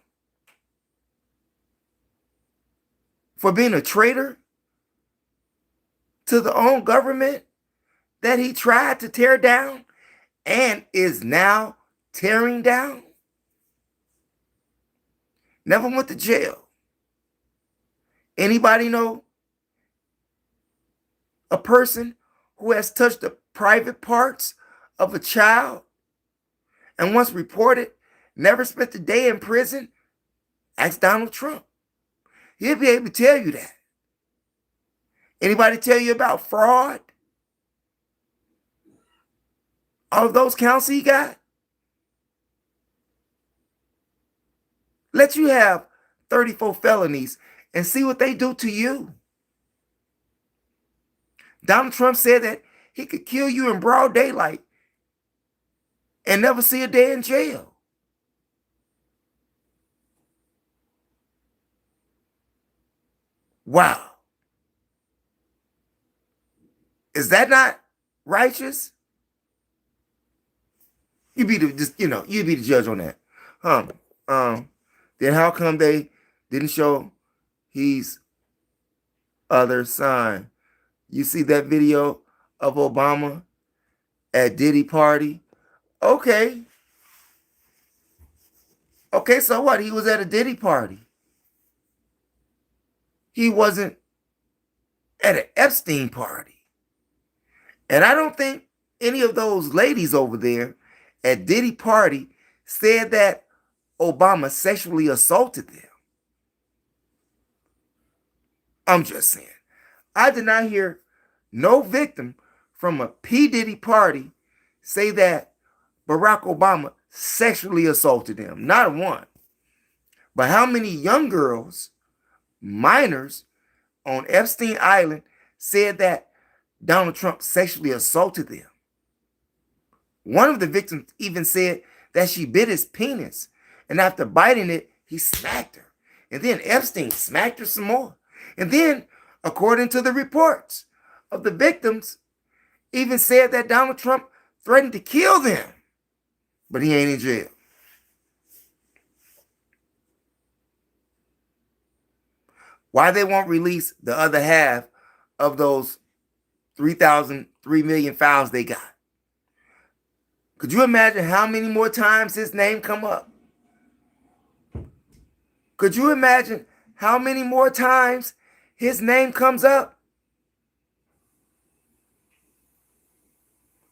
for being a traitor to the own government that he tried to tear down and is now tearing down? Never went to jail. Anybody know a person who has touched the private parts of a child and once reported, never spent a day in prison? Ask Donald Trump. He'll be able to tell you that. Anybody tell you about fraud? All of those counts he got? Let you have 34 felonies and see what they do to you. Donald Trump said that he could kill you in broad daylight and never see a day in jail. Wow. Is that not righteous? You be the just, you be the judge on that. Huh. Then how come they didn't show his other son? You see that video of Obama at Diddy party? Okay. Okay, so what? He was at a Diddy party. He wasn't at an Epstein party. And I don't think any of those ladies over there at Diddy party said that Obama sexually assaulted them. I'm just saying. I did not hear no victim from a P. Diddy party say that Barack Obama sexually assaulted them. Not one. But how many young girls, minors on Epstein Island, said that Donald Trump sexually assaulted them? One of the victims even said that she bit his penis, and after biting it, he smacked her. And then Epstein smacked her some more. And then, according to the reports of the victims, even said that Donald Trump threatened to kill them. But he ain't in jail. Why they won't release the other half of those 3 million files they got? Could you imagine how many more times his name come up? Could you imagine how many more times his name comes up?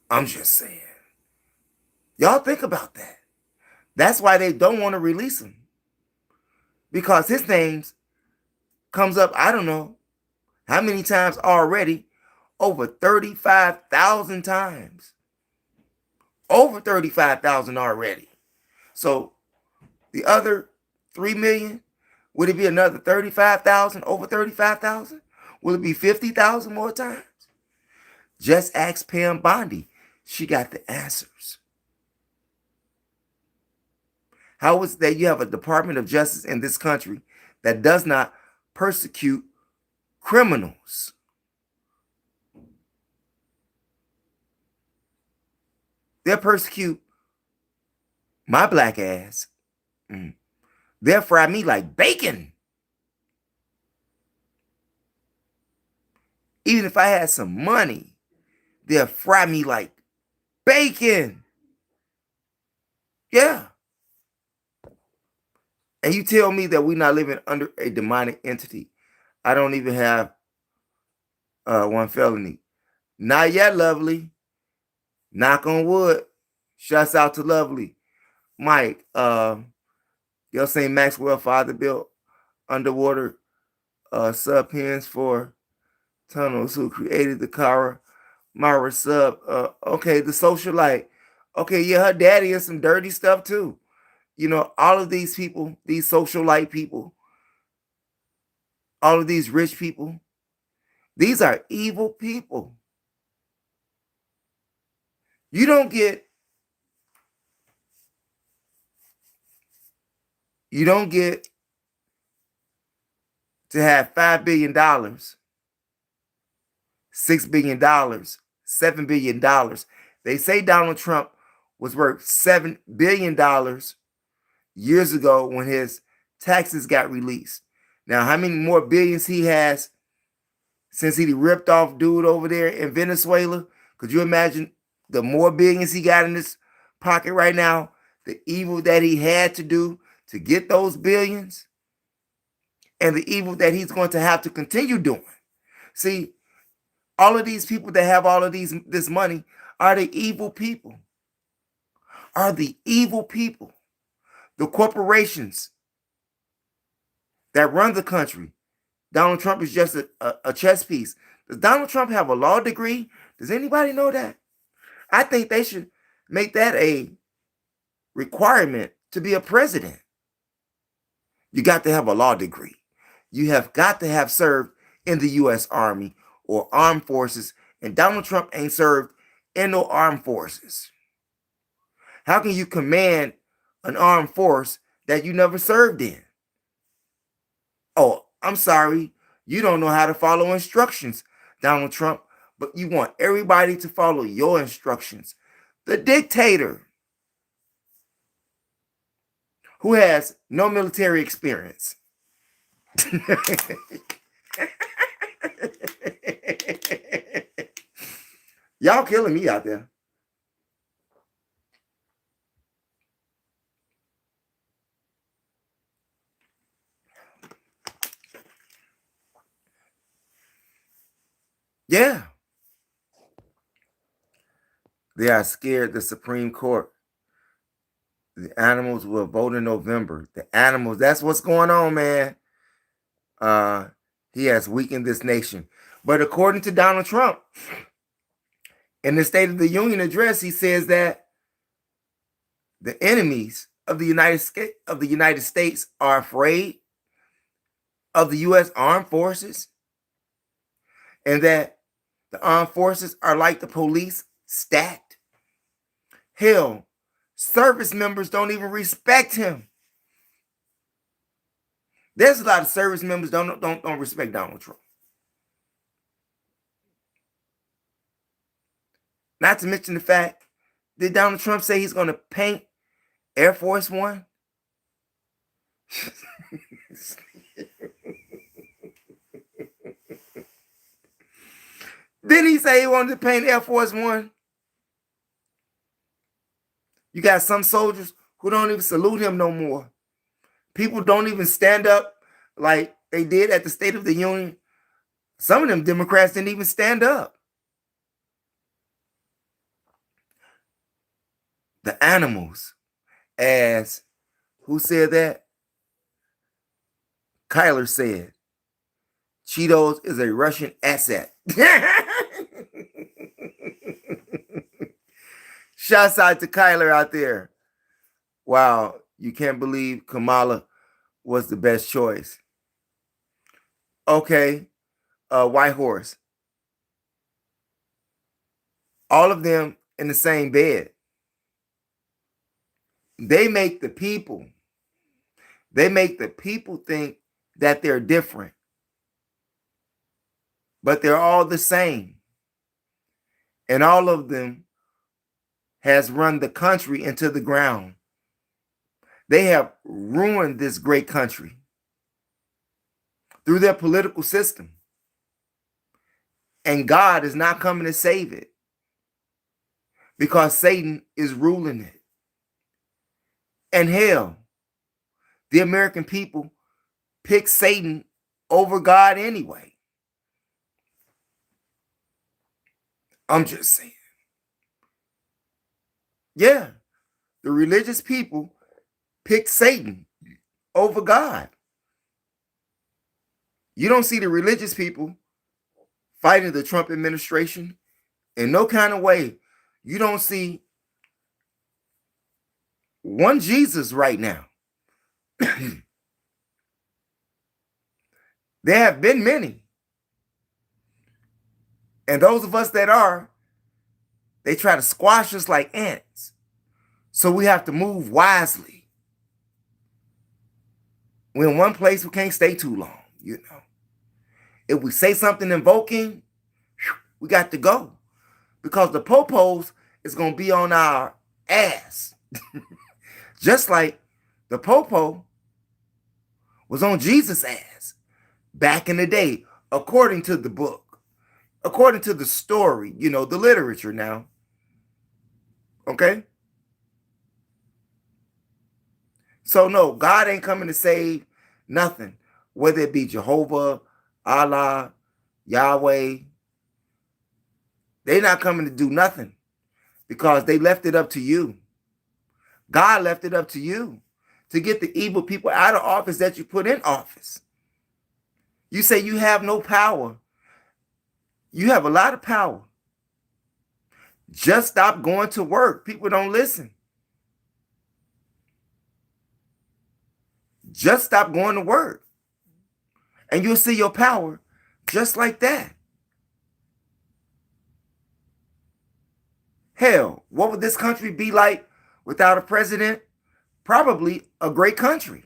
I'm just saying. Y'all think about that. That's why they don't want to release him. Because his name comes up, I don't know how many times already, over 35,000 times. Over 35,000 already. So the other 3 million, would it be another 35,000, over 35,000? Will it be 50,000 more times? Just ask Pam Bondi. She got the answers. How is it that you have a Department of Justice in this country that does not persecute criminals? They'll persecute my black ass. They'll fry me like bacon. Even if I had some money, they'll fry me like bacon. Yeah. And you tell me that we're not living under a demonic entity. I don't even have one felony. Not yet, Lovely. Knock on wood. Shouts out to Lovely. Mike, y'all saying Maxwell father built underwater sub pens for tunnels who created the Kara Mara sub. Okay, the socialite. Okay, yeah, her daddy is some dirty stuff too. You know, all of these people, these socialite people, all of these rich people, these are evil people. You don't get to have $5 billion, $6 billion, $7 billion. They say Donald Trump was worth $7 billion years ago when his taxes got released. Now, how many more billions he has since he ripped off dude over there in Venezuela? Could you imagine the more billions he got in his pocket right now, the evil that he had to do to get those billions, and the evil that he's going to have to continue doing? See, all of these people that have all of this money are the evil people. Are the evil people. The corporations that run the country. Donald Trump is just a chess piece. Does Donald Trump have a law degree? Does anybody know that? I think they should make that a requirement to be a president. You got to have a law degree. You have got to have served in the U.S. Army or armed forces, and Donald Trump ain't served in no armed forces. How can you command an armed force that you never served in? Oh, I'm sorry. You don't know how to follow instructions, Donald Trump, but you want everybody to follow your instructions. The dictator who has no military experience. Y'all killing me out there. Yeah. They are scared the Supreme Court. The animals will vote in November. The animals, that's what's going on, man. He has weakened this nation. But according to Donald Trump, in the State of the Union address, he says that the enemies of the United States are afraid of the U.S. armed forces, and that the armed forces are like the police, stacked. Hell, service members don't even respect him. There's a lot of service members don't respect Donald Trump. Not to mention the fact, did Donald Trump say he's going to paint Air Force One? Didn't he say he wanted to paint Air Force One? You got some soldiers who don't even salute him no more. People don't even stand up like they did at the State of the Union. Some of them Democrats didn't even stand up. The animals, as who said that? Kyler said, Cheetos is a Russian asset. Shouts out to Kyler out there. Wow, you can't believe Kamala was the best choice. Okay, White Horse. All of them in the same bed. They make the people think that they're different. But they're all the same. And all of them has run the country into the ground. They have ruined this great country through their political system. And God is not coming to save it because Satan is ruling it. And hell, the American people pick Satan over God anyway. I'm just saying. Yeah, the religious people picked Satan over God. You don't see the religious people fighting the Trump administration in no kind of way. You don't see one Jesus right now. There have been many. And those of us that are, they try to squash us like ants. So we have to move wisely. We're in one place, we can't stay too long, you know. If we say something invoking, we got to go. Because the popos is going to be on our ass. Just like the popo was on Jesus' ass back in the day, according to the book, according to the story, you know, the literature now. Okay? So no, God ain't coming to save nothing, whether it be Jehovah, Allah, Yahweh. They're not coming to do nothing because they left it up to you. God left it up to you to get the evil people out of office that you put in office. You say you have no power. You have a lot of power. Just stop going to work. People don't listen. Just stop going to work. And you'll see your power just like that. Hell, what would this country be like Without a president, probably a great country.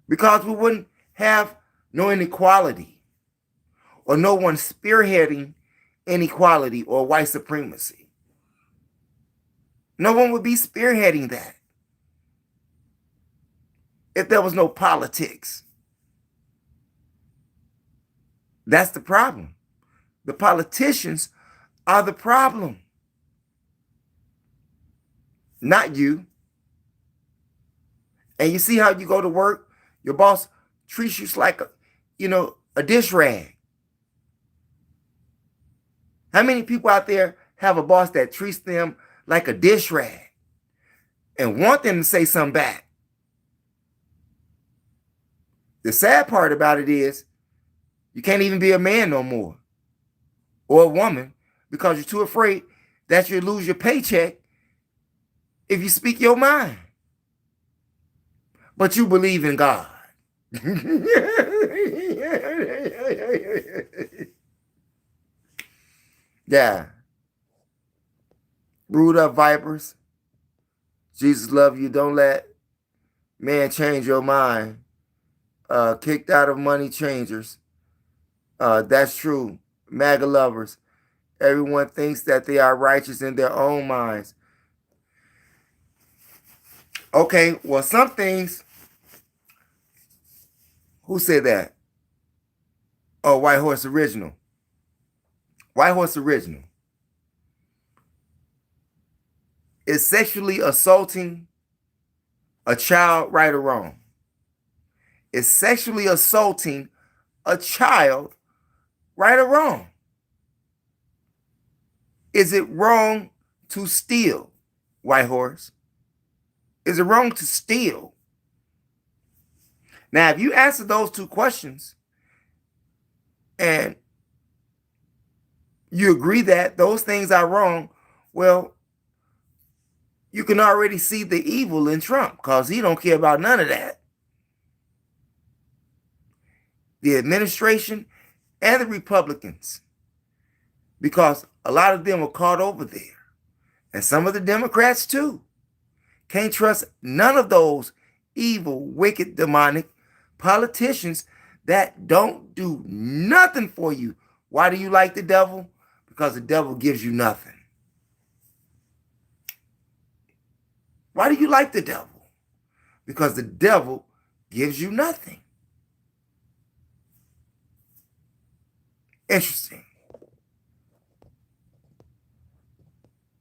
Because we wouldn't have no inequality or no one spearheading inequality or white supremacy. No one would be spearheading that if there was no politics. That's the problem. The politicians are the problem, not you. And you see how you go to work, your boss treats you like a dish rag. How many people out there have a boss that treats them like a dish rag and want them to say something back? The sad part about it is you can't even be a man no more or a woman because you're too afraid that you'll lose your paycheck if you speak your mind. But you believe in God. Yeah. Brood up vipers. Jesus love you. Don't let man change your mind. Kicked out of money changers. That's true. MAGA lovers. Everyone thinks that they are righteous in their own minds. Okay, well, some things. Who said that? Oh, White Horse Original. White Horse Original. Is sexually assaulting a child right or wrong? Is sexually assaulting a child right or wrong? Is it wrong to steal, White Horse? Is it wrong to steal? Now, if you answer those two questions and you agree that those things are wrong, well, you can already see the evil in Trump because he don't care about none of that. The administration and the Republicans, because a lot of them are caught over there, and some of the Democrats too. Can't trust none of those evil, wicked, demonic politicians that don't do nothing for you. Why do you like the devil? Because the devil gives you nothing. Why do you like the devil? Because the devil gives you nothing. Interesting.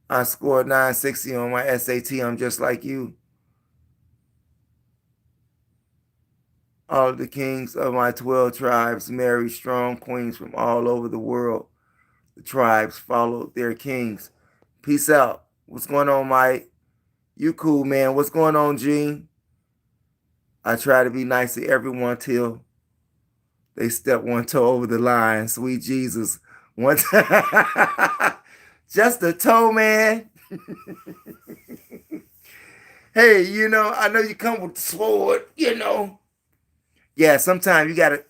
I scored 960 on my SAT. I'm just like you. All of the kings of my 12 tribes married strong queens from all over the world. The tribes followed their kings. Peace out. What's going on, Mike? You cool, man. What's going on, Gene? I try to be nice to everyone till they step one toe over the line. Sweet Jesus. One time. Just a toe, man. Hey, I know you come with the sword, Yeah, sometimes you got to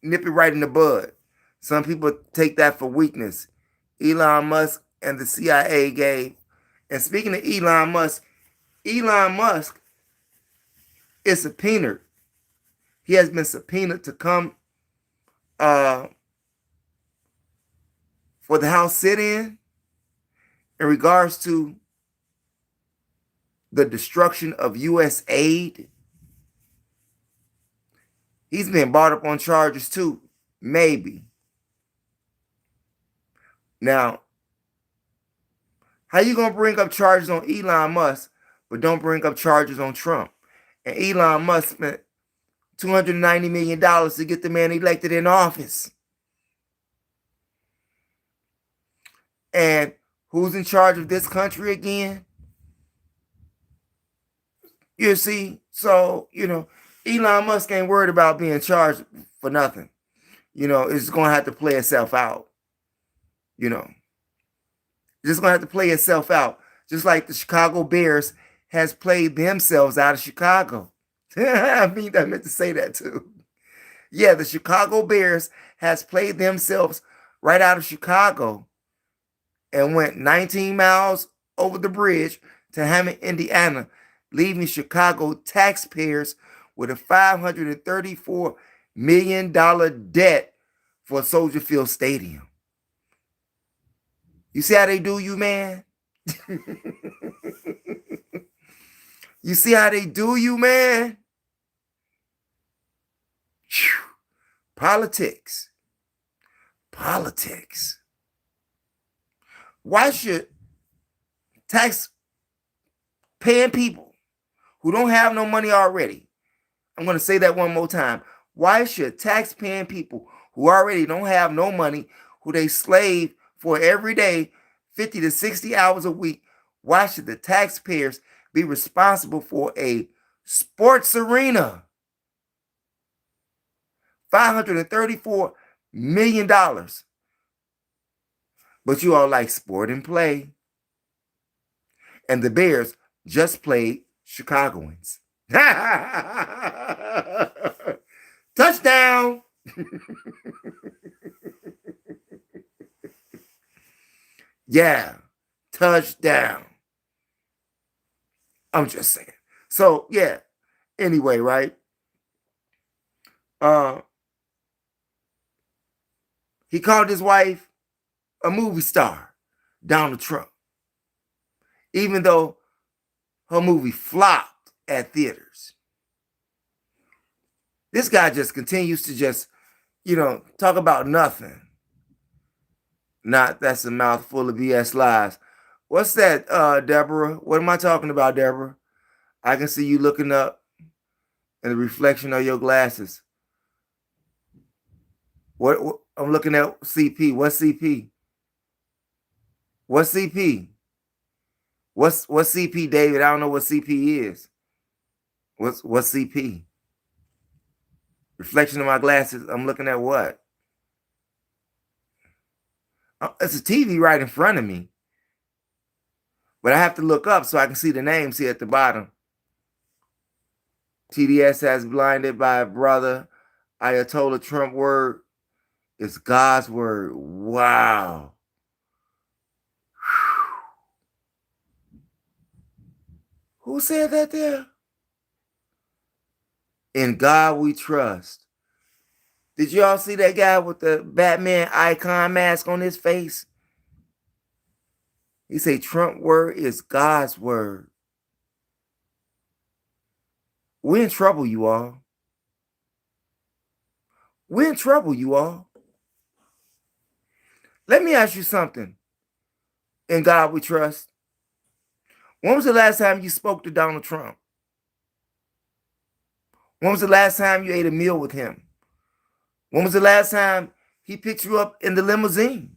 nip it right in the bud. Some people take that for weakness. Elon Musk and the CIA gave. And speaking of Elon Musk is subpoenaed. He has been subpoenaed to come for the House sit-in regards to the destruction of U.S. aid. He's been brought up on charges too, maybe. Now, how you going to bring up charges on Elon Musk, but don't bring up charges on Trump? And Elon Musk spent $290 million to get the man elected in office. And who's in charge of this country again? You see, so, Elon Musk ain't worried about being charged for nothing. It's going to have to play itself out. It's just going to have to play itself out. Just like the Chicago Bears has played themselves out of Chicago. I meant to say that too. Yeah, the Chicago Bears has played themselves right out of Chicago and went 19 miles over the bridge to Hammond, Indiana, leaving Chicago taxpayers with a $534 million debt for Soldier Field Stadium. You see how they do you, man? You see how they do you, man? Whew. Politics. Politics. Why should tax-paying people who don't have no money already, I'm going to say that one more time. Why should tax-paying people who already don't have no money, who they slave for every day, 50 to 60 hours a week, why should the taxpayers be responsible for a sports arena? $534 million. But you all like sport and play. And the Bears just played Chicagoans. Touchdown. Yeah, touchdown. I'm just saying. So, yeah, anyway, right? He called his wife a movie star, Donald Trump, even though her movie flopped at theaters. This guy just continues to just, talk about nothing. That's a mouthful of BS lies. What's that, Deborah? What am I talking about, Deborah? I can see you looking up in the reflection of your glasses. What I'm looking at CP. What's CP? What's CP? What's CP, David? I don't know what CP is. What's CP? Reflection of my glasses. I'm looking at what? It's a TV right in front of me. But I have to look up so I can see the names here at the bottom. TDS has blinded by a brother. Ayatollah Trump word. It's God's word. Wow. Who said that there? In God we trust. Did y'all see that guy with the Batman icon mask on his face? He said Trump word is God's word. We're in trouble, you all. We're in trouble, you all. Let me ask you something. In God we trust. When was the last time you spoke to Donald Trump? When was the last time you ate a meal with him? When was the last time he picked you up in the limousine?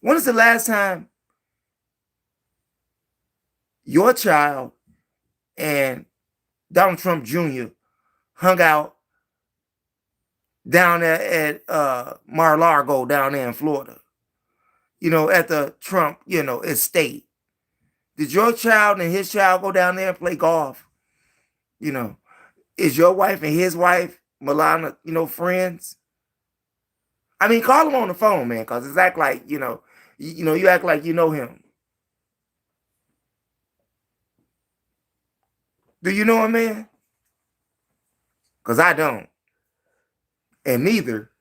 When was the last time your child and Donald Trump Jr. hung out down there at Mar-a-Lago down there in Florida? At the Trump, estate. Did your child and his child go down there and play golf? Is your wife and his wife, Milana, friends? I mean, call him on the phone, man, because it's act like, you act like you know him. Do you know him, man? Because I don't. And neither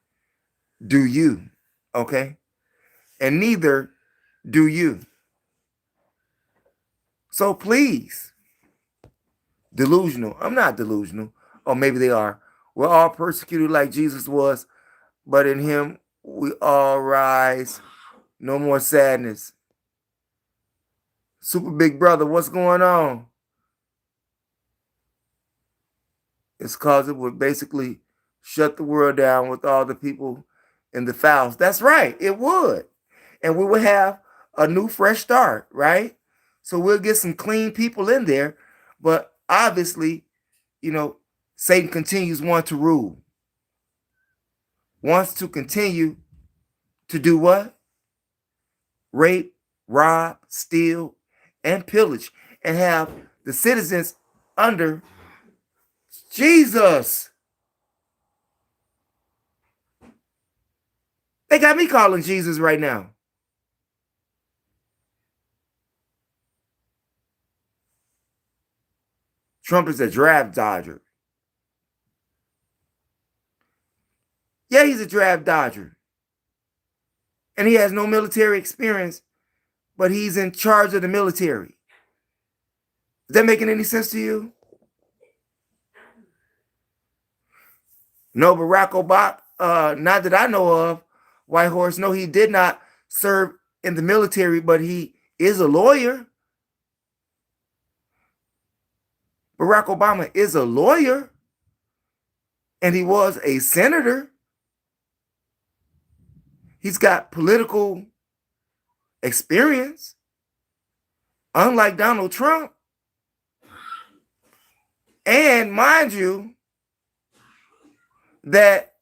do you, okay? And neither do you. So please, delusional. I'm not delusional. Or maybe they are. We're all persecuted like Jesus was, but in him we all rise. No more sadness. Super Big Brother, what's going on? It's because it would basically shut the world down with all the people in the fouls. That's right, it would. And we would have a new fresh start, right? So we'll get some clean people in there. But obviously, Satan continues want to rule. Wants to continue to do what? Rape, rob, steal, and pillage. And have the citizens under Jesus. They got me calling Jesus right now. Trump is a draft dodger. Yeah, he's a draft dodger. And he has no military experience, but he's in charge of the military. Is that making any sense to you? No, Barack Obama, not that I know of, White Horse, no, he did not serve in the military, but he is a lawyer. Barack Obama is a lawyer, and he was a senator. He's got political experience, unlike Donald Trump. And mind you, that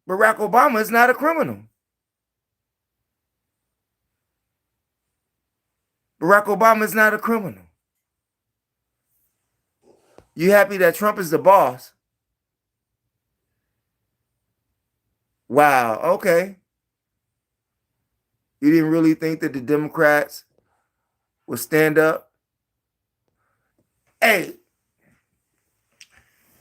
Barack Obama is not a criminal. Barack Obama is not a criminal. You happy that Trump is the boss? Wow, okay. You didn't really think that the Democrats would stand up? Hey,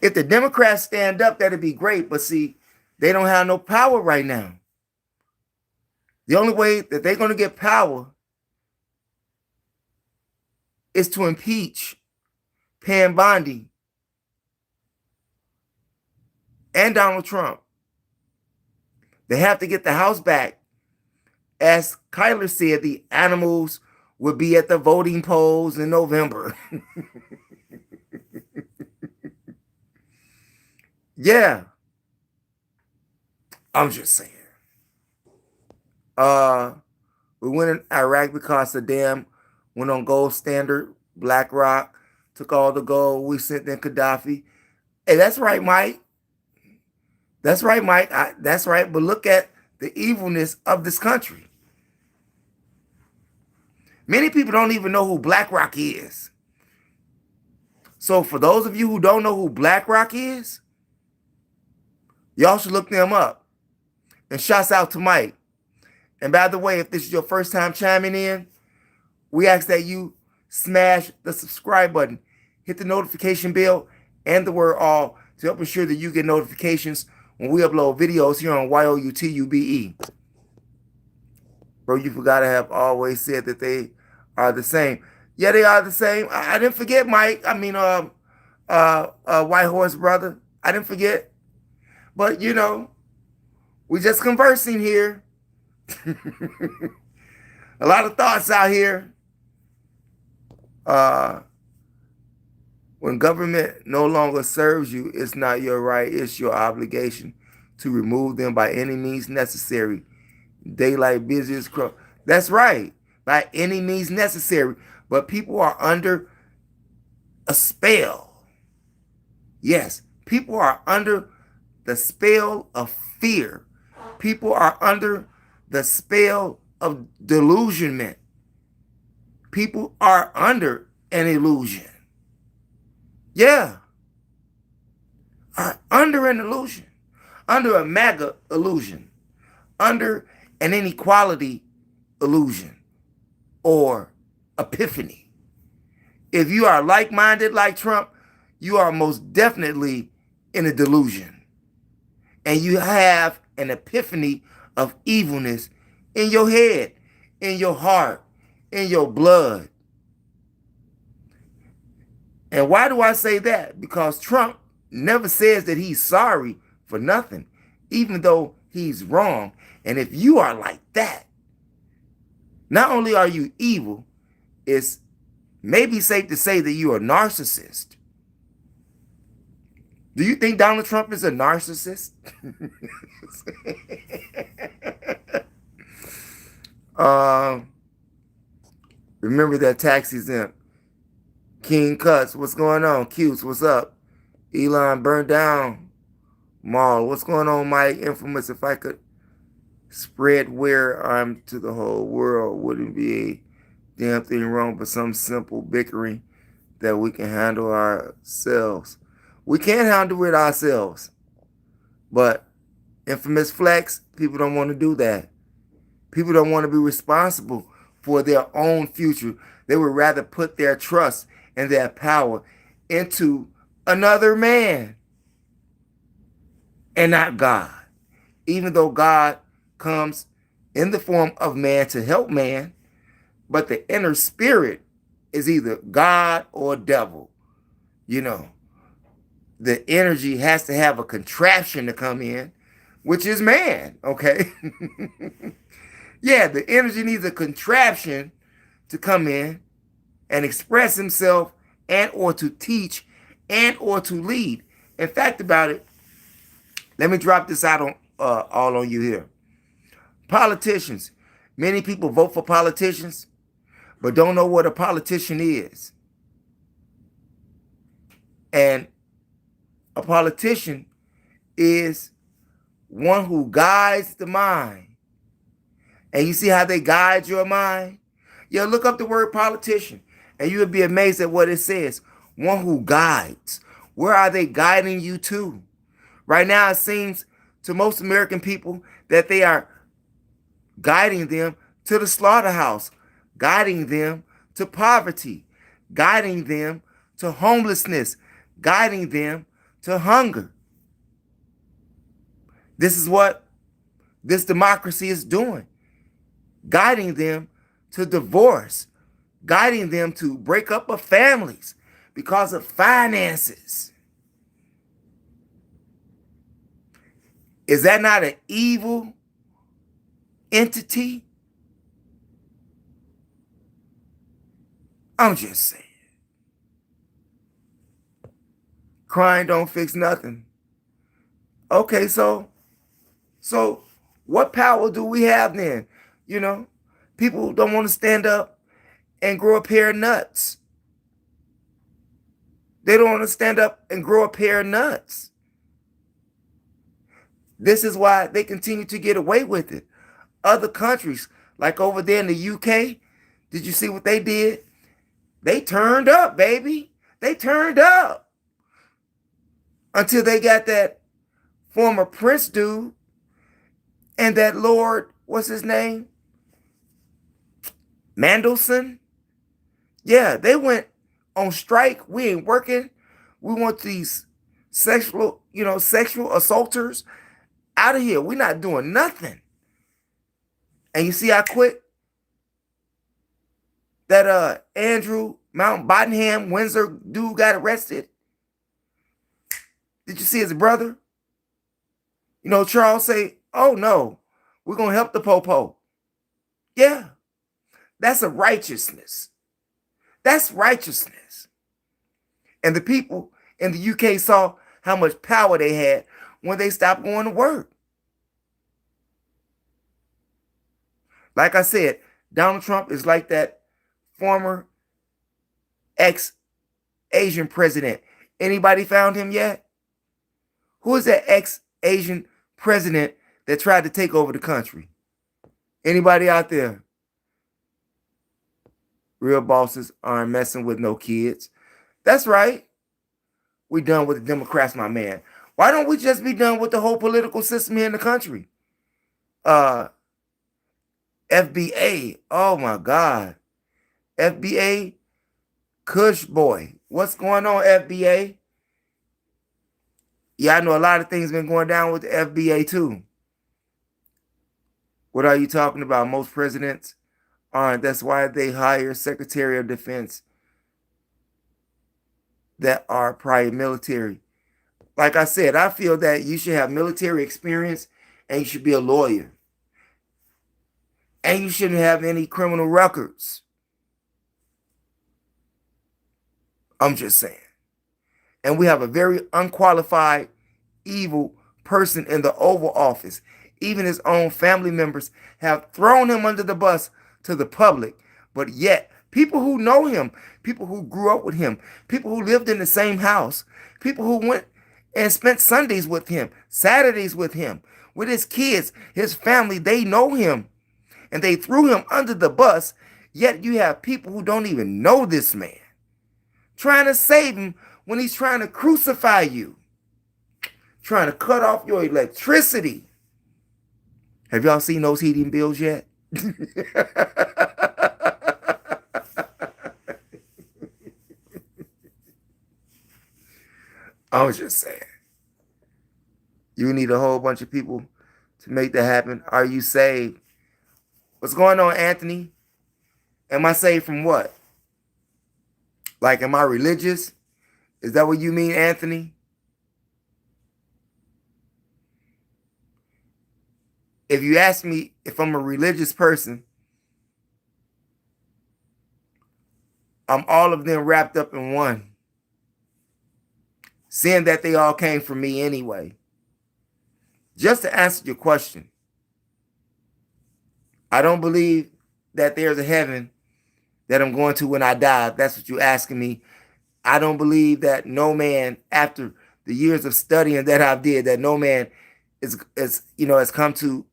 if the Democrats stand up, that'd be great. But see, they don't have no power right now. The only way that they're going to get power is to impeach Pam Bondi and Donald Trump. They have to get the House back. As Kyler said, the animals will be at the voting polls in November. Yeah. I'm just saying. We went in Iraq because Saddam went on gold standard, BlackRock, took all the gold. We sent in Gaddafi. Hey, that's right, Mike. That's right, Mike. That's right. But look at the evilness of this country. Many people don't even know who BlackRock is. So for those of you who don't know who BlackRock is, y'all should look them up. And shouts out to Mike. And by the way, if this is your first time chiming in, we ask that you smash the subscribe button, hit the notification bell, and the word all to help ensure that you get notifications when we upload videos here on YOUTUBE. Bro, you forgot I have always said that they are the same. Yeah, they are the same. I didn't forget, Mike. I mean, White Horse brother. I didn't forget. But, you know, we just conversing here. A lot of thoughts out here. When government no longer serves you, it's not your right, it's your obligation to remove them by any means necessary. Daylight business. That's right. By any means necessary. But people are under a spell. Yes, people are under the spell of fear. People are under the spell of delusionment. People are under an illusion. Yeah. Are under an illusion. Under a MAGA illusion. Under an inequality illusion or epiphany. If you are like-minded like Trump, you are most definitely in a delusion. And you have an epiphany of evilness in your head, in your heart, in your blood. And why do I say that? Because Trump never says that he's sorry for nothing, even though he's wrong. And if you are like that, not only are you evil, it's maybe safe to say that you're a narcissist. Do you think Donald Trump is a narcissist? Remember that tax exempt. King Cuts, what's going on? Cutes, what's up? Elon burned down mall. What's going on, Mike? Infamous, if I could spread where I'm to the whole world, wouldn't be a damn thing wrong, but some simple bickering that we can handle ourselves. We can't handle it ourselves. But infamous flex, people don't want to do that. People don't want to be responsible for their own future. They would rather put their trust and their power into another man and not God. Even though God comes in the form of man to help man, but the inner spirit is either God or devil. You know, the energy has to have a contraption to come in, which is man, okay? Yeah, the energy needs a contraption to come in and express himself and or to teach and or to lead. In fact about it, let me drop this out on all on you here. Politicians. Many people vote for politicians, but don't know what a politician is. And a politician is one who guides the mind. And you see how they guide your mind? Yeah, look up the word politician, and you'll be amazed at what it says. One who guides. Where are they guiding you to? Right now, it seems to most American people that they are guiding them to the slaughterhouse, guiding them to poverty, guiding them to homelessness, guiding them to hunger. This is what this democracy is doing, guiding them to divorce, guiding them to break up of families because of finances. Is that not an evil entity? I'm just saying. Crying don't fix nothing. Okay, so what power do we have then? You know, people don't want to stand up and grow a pair of nuts. They don't want to stand up and grow a pair of nuts. This is why they continue to get away with it. Other countries, like over there in the UK, did you see what they did? They turned up, baby. They turned up. Until they got that former prince dude and that Lord, what's his name? Mandelson. Yeah, they went on strike. We ain't working. We want these sexual assaulters out of here. We're not doing nothing. And you see how quick that Andrew Mountbottenham Windsor dude got arrested? Did you see his brother? You know, Charles say, oh no, we're going to help the popo. Yeah, that's a righteousness. That's righteousness. And the people in the UK saw how much power they had when they stopped going to work. Like I said, Donald Trump is like that former ex-Asian president. Anybody found him yet? Who is that ex-Asian president that tried to take over the country? Anybody out there? Real bosses aren't messing with no kids. That's right. We done with the Democrats, my man. Why don't we just be done with the whole political system here in the country? FBA. Oh my God. FBA. Kush boy. What's going on, FBA? Yeah, I know a lot of things been going down with the FBA too. What are you talking about? Most presidents aren't. That's why they hire Secretary of Defense that are prior military. Like I said, I feel that you should have military experience and you should be a lawyer. And you shouldn't have any criminal records. I'm just saying. And we have a very unqualified, evil person in the Oval Office. Even his own family members have thrown him under the bus to the public. But yet, people who know him, people who grew up with him, people who lived in the same house, people who went and spent Sundays with him, Saturdays with him, with his kids, his family, they know him. And they threw him under the bus. Yet you have people who don't even know this man trying to save him when he's trying to crucify you, trying to cut off your electricity. Have y'all seen those heating bills yet? I was just saying. You need a whole bunch of people to make that happen. Are you saved? What's going on, Anthony? Am I saved from what? Like, am I religious? Is that what you mean, Anthony? If you ask me if I'm a religious person, I'm all of them wrapped up in one. Seeing that they all came from me anyway. Just to answer your question, I don't believe that there's a heaven that I'm going to when I die. If that's what you're asking me. I don't believe that no man, after the years of studying that I've did, that no man has come to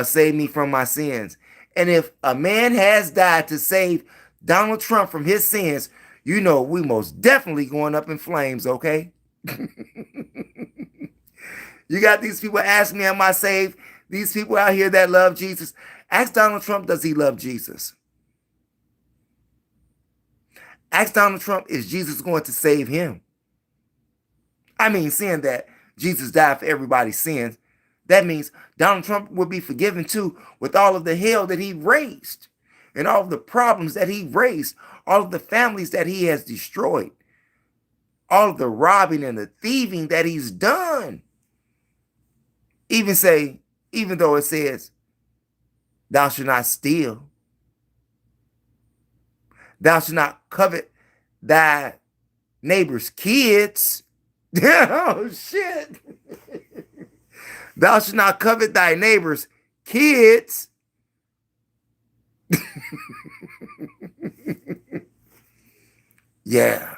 save me from my sins. And if a man has died to save Donald Trump from his sins, we most definitely going up in flames, okay? You got these people asking me, am I saved? These people out here that love Jesus. Ask Donald Trump, does he love Jesus? Ask Donald Trump, is Jesus going to save him? I mean, seeing that Jesus died for everybody's sins, that means Donald Trump will be forgiven too, with all of the hell that he raised and all of the problems that he raised, all of the families that he has destroyed, all of the robbing and the thieving that he's done. Even though it says, thou shalt not steal, thou shalt not covet thy neighbor's kids. Oh, shit. Thou shalt not covet thy neighbor's kids. Yeah.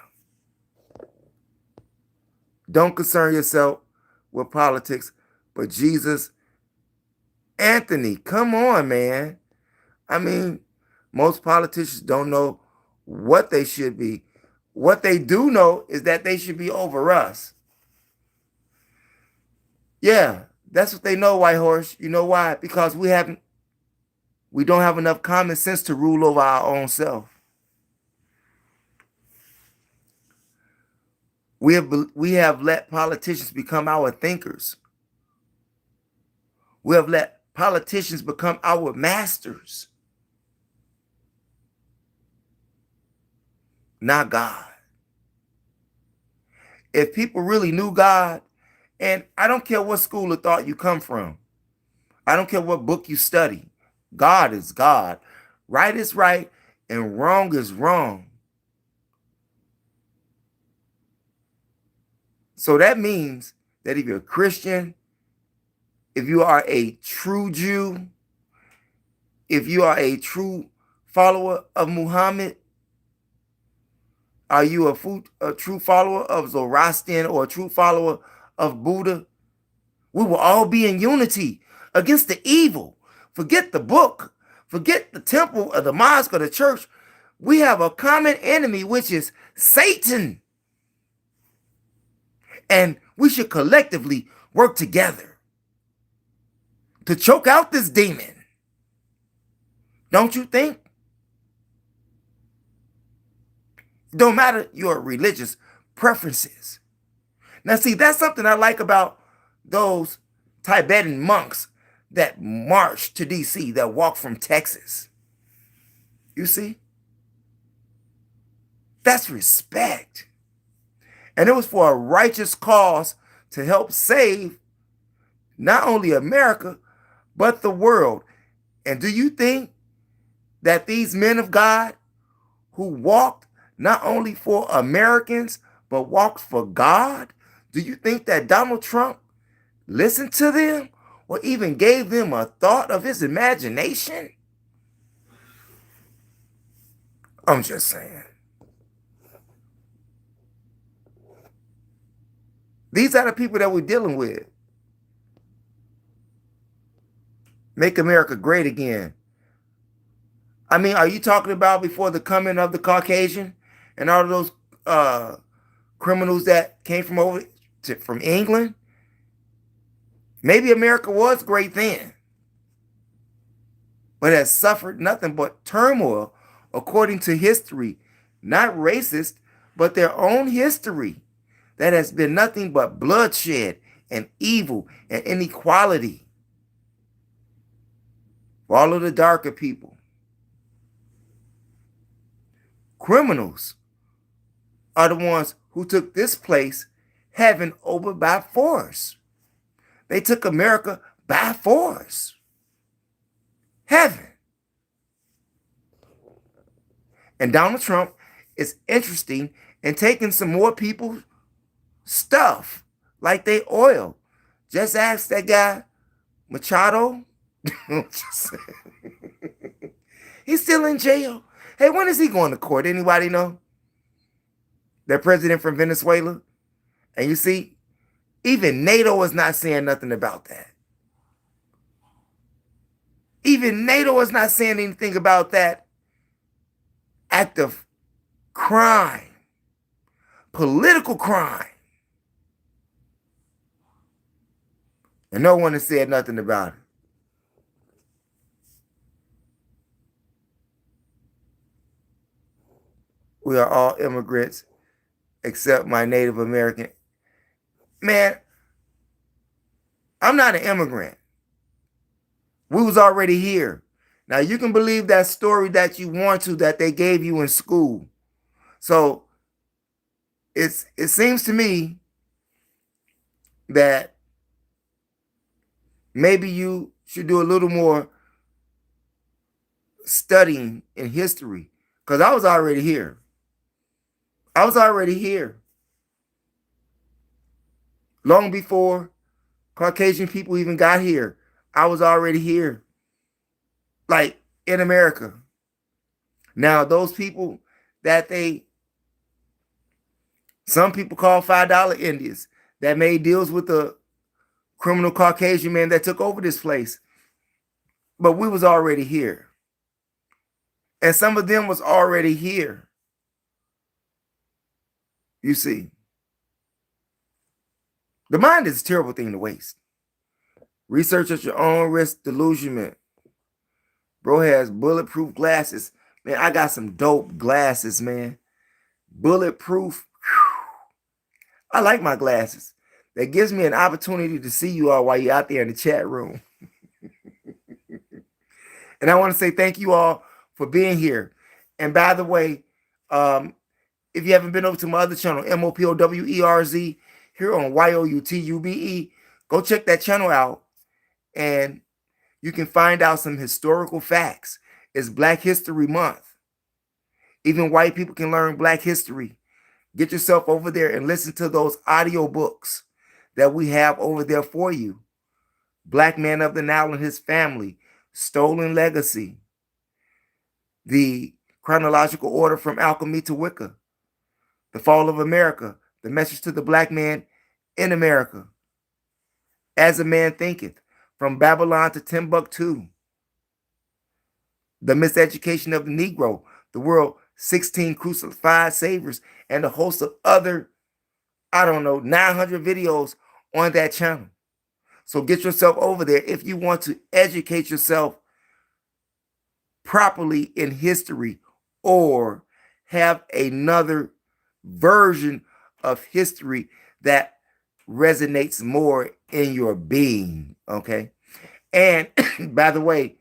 Don't concern yourself with politics, but Jesus. Anthony, come on, man. I mean, most politicians don't know what they should be. What they do know is that they should be over us. Yeah, that's what they know, White Horse. You know why? Because we don't have enough common sense to rule over our own self. We have let politicians become our thinkers. We have let politicians become our masters. Not God. If people really knew God, and I don't care what school of thought you come from, I don't care what book you study, God is God. Right is right, and wrong is wrong. So that means that if you're a Christian, if you are a true Jew, if you are a true follower of Muhammad, are you a true follower of Zoroastrian or a true follower of Buddha? We will all be in unity against the evil. Forget the book. Forget the temple or the mosque or the church. We have a common enemy, which is Satan. And we should collectively work together to choke out this demon. Don't you think? Don't matter your religious preferences. Now, see, that's something I like about those Tibetan monks that marched to D.C., that walked from Texas. You see? That's respect. And it was for a righteous cause to help save not only America, but the world. And do you think that these men of God who walked not only for Americans, but walked for God, do you think that Donald Trump listened to them or even gave them a thought of his imagination? I'm just saying. These are the people that we're dealing with. Make America great again. I mean, are you talking about before the coming of the Caucasian and all of those criminals that came from England? Maybe America was great then, but has suffered nothing but turmoil according to history. Not racist, but their own history. that has been nothing but bloodshed and evil and inequality for all of the darker people. Criminals are the ones who took this place, heaven, over by force. They took America by force. Heaven. And Donald Trump is interesting in taking some more people's stuff, like they oil. Just ask that guy, Machado. He's still in jail. Hey, when is he going to court? Anybody know? That president from Venezuela? And you see, even NATO is not saying nothing about that. Even NATO is not saying anything about that act of crime, political crime. And no one has said nothing about it. We are all immigrants except my Native American. Man, I'm not an immigrant. We was already here. Now, you can believe that story that you want to, that they gave you in school. So it seems to me that maybe you should do a little more studying in history, because I was already here. I was already here. Long before Caucasian people even got here, I was already here. Like, in America. Now, those people that some people call $5 Indians, that made deals with the criminal Caucasian man that took over this place. But we was already here. And some of them was already here. You see. The mind is a terrible thing to waste. Research at your own risk, delusionment. Bro has bulletproof glasses. Man, I got some dope glasses, man. Bulletproof. Whew. I like my glasses. That gives me an opportunity to see you all while you're out there in the chat room. And I want to say thank you all for being here. And by the way, if you haven't been over to my other channel, MOPOWERZ, here on YOUTUBE, go check that channel out. And you can find out some historical facts. It's Black History Month. Even white people can learn Black history. Get yourself over there and listen to those audio books that we have over there for you. Black Man of the Nile and His Family, Stolen Legacy, The Chronological Order from Alchemy to Wicca, The Fall of America, The Message to the Black Man in America, As a Man Thinketh, From Babylon to Timbuktu, The Miseducation of the Negro, The World, 16 Crucified Saviors, and a host of other, 900 videos on that channel. So get yourself over there if you want to educate yourself properly in history, or have another version of history that resonates more in your being, okay? And by the way,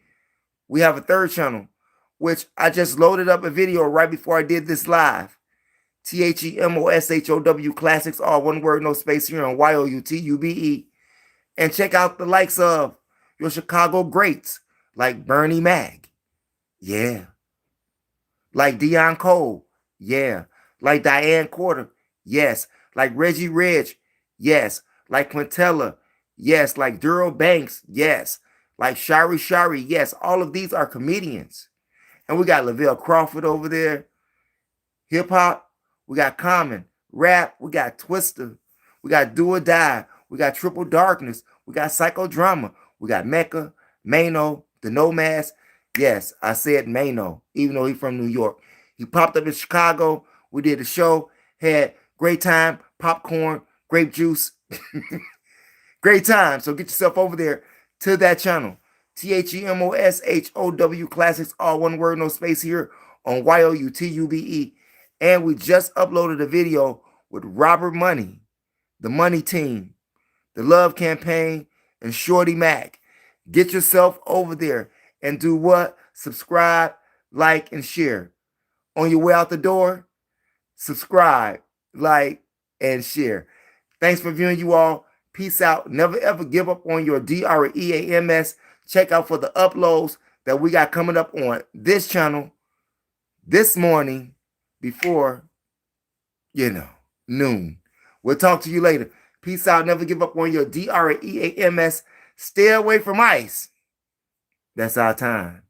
we have a third channel, which I just loaded up a video right before I did this live. THEMOSHOW Classics, all one word, no space, here on YOUTUBE. And check out the likes of your Chicago greats, like Bernie Mac. Yeah. Like Dion Cole. Yeah. Like Diane Porter. Yes. Like Reggie Reg. Yes. Like Quintella. Yes. Like Duro Banks. Yes. Like Shari Shari. Yes. All of these are comedians. And we got Lavelle Crawford over there. Hip hop. We got Common. Rap. We got Twister. We got Do or Die. We got Triple Darkness. We got Psychodrama. We got Mecca, Mano, The Nomads. Yes, I said Mano, even though he's from New York. He popped up in Chicago. We did a show. Had great time, popcorn, grape juice. Great time. So get yourself over there to that channel. THEMOSHOW Classics, all one word, no space, here on YOUTUBE. And we just uploaded a video with Robert Money the Money Team, the Love Campaign, and Shorty Mac. Get yourself over there and do what? Subscribe, like, and share. On your way out the door, subscribe, like, and share. Thanks for viewing, you all. Peace out. Never ever give up on your DREAMS. Check out for the uploads that we got coming up on this channel this morning before, noon. We'll talk to you later. Peace out. Never give up on your DREAMS. Stay away from ice. That's our time.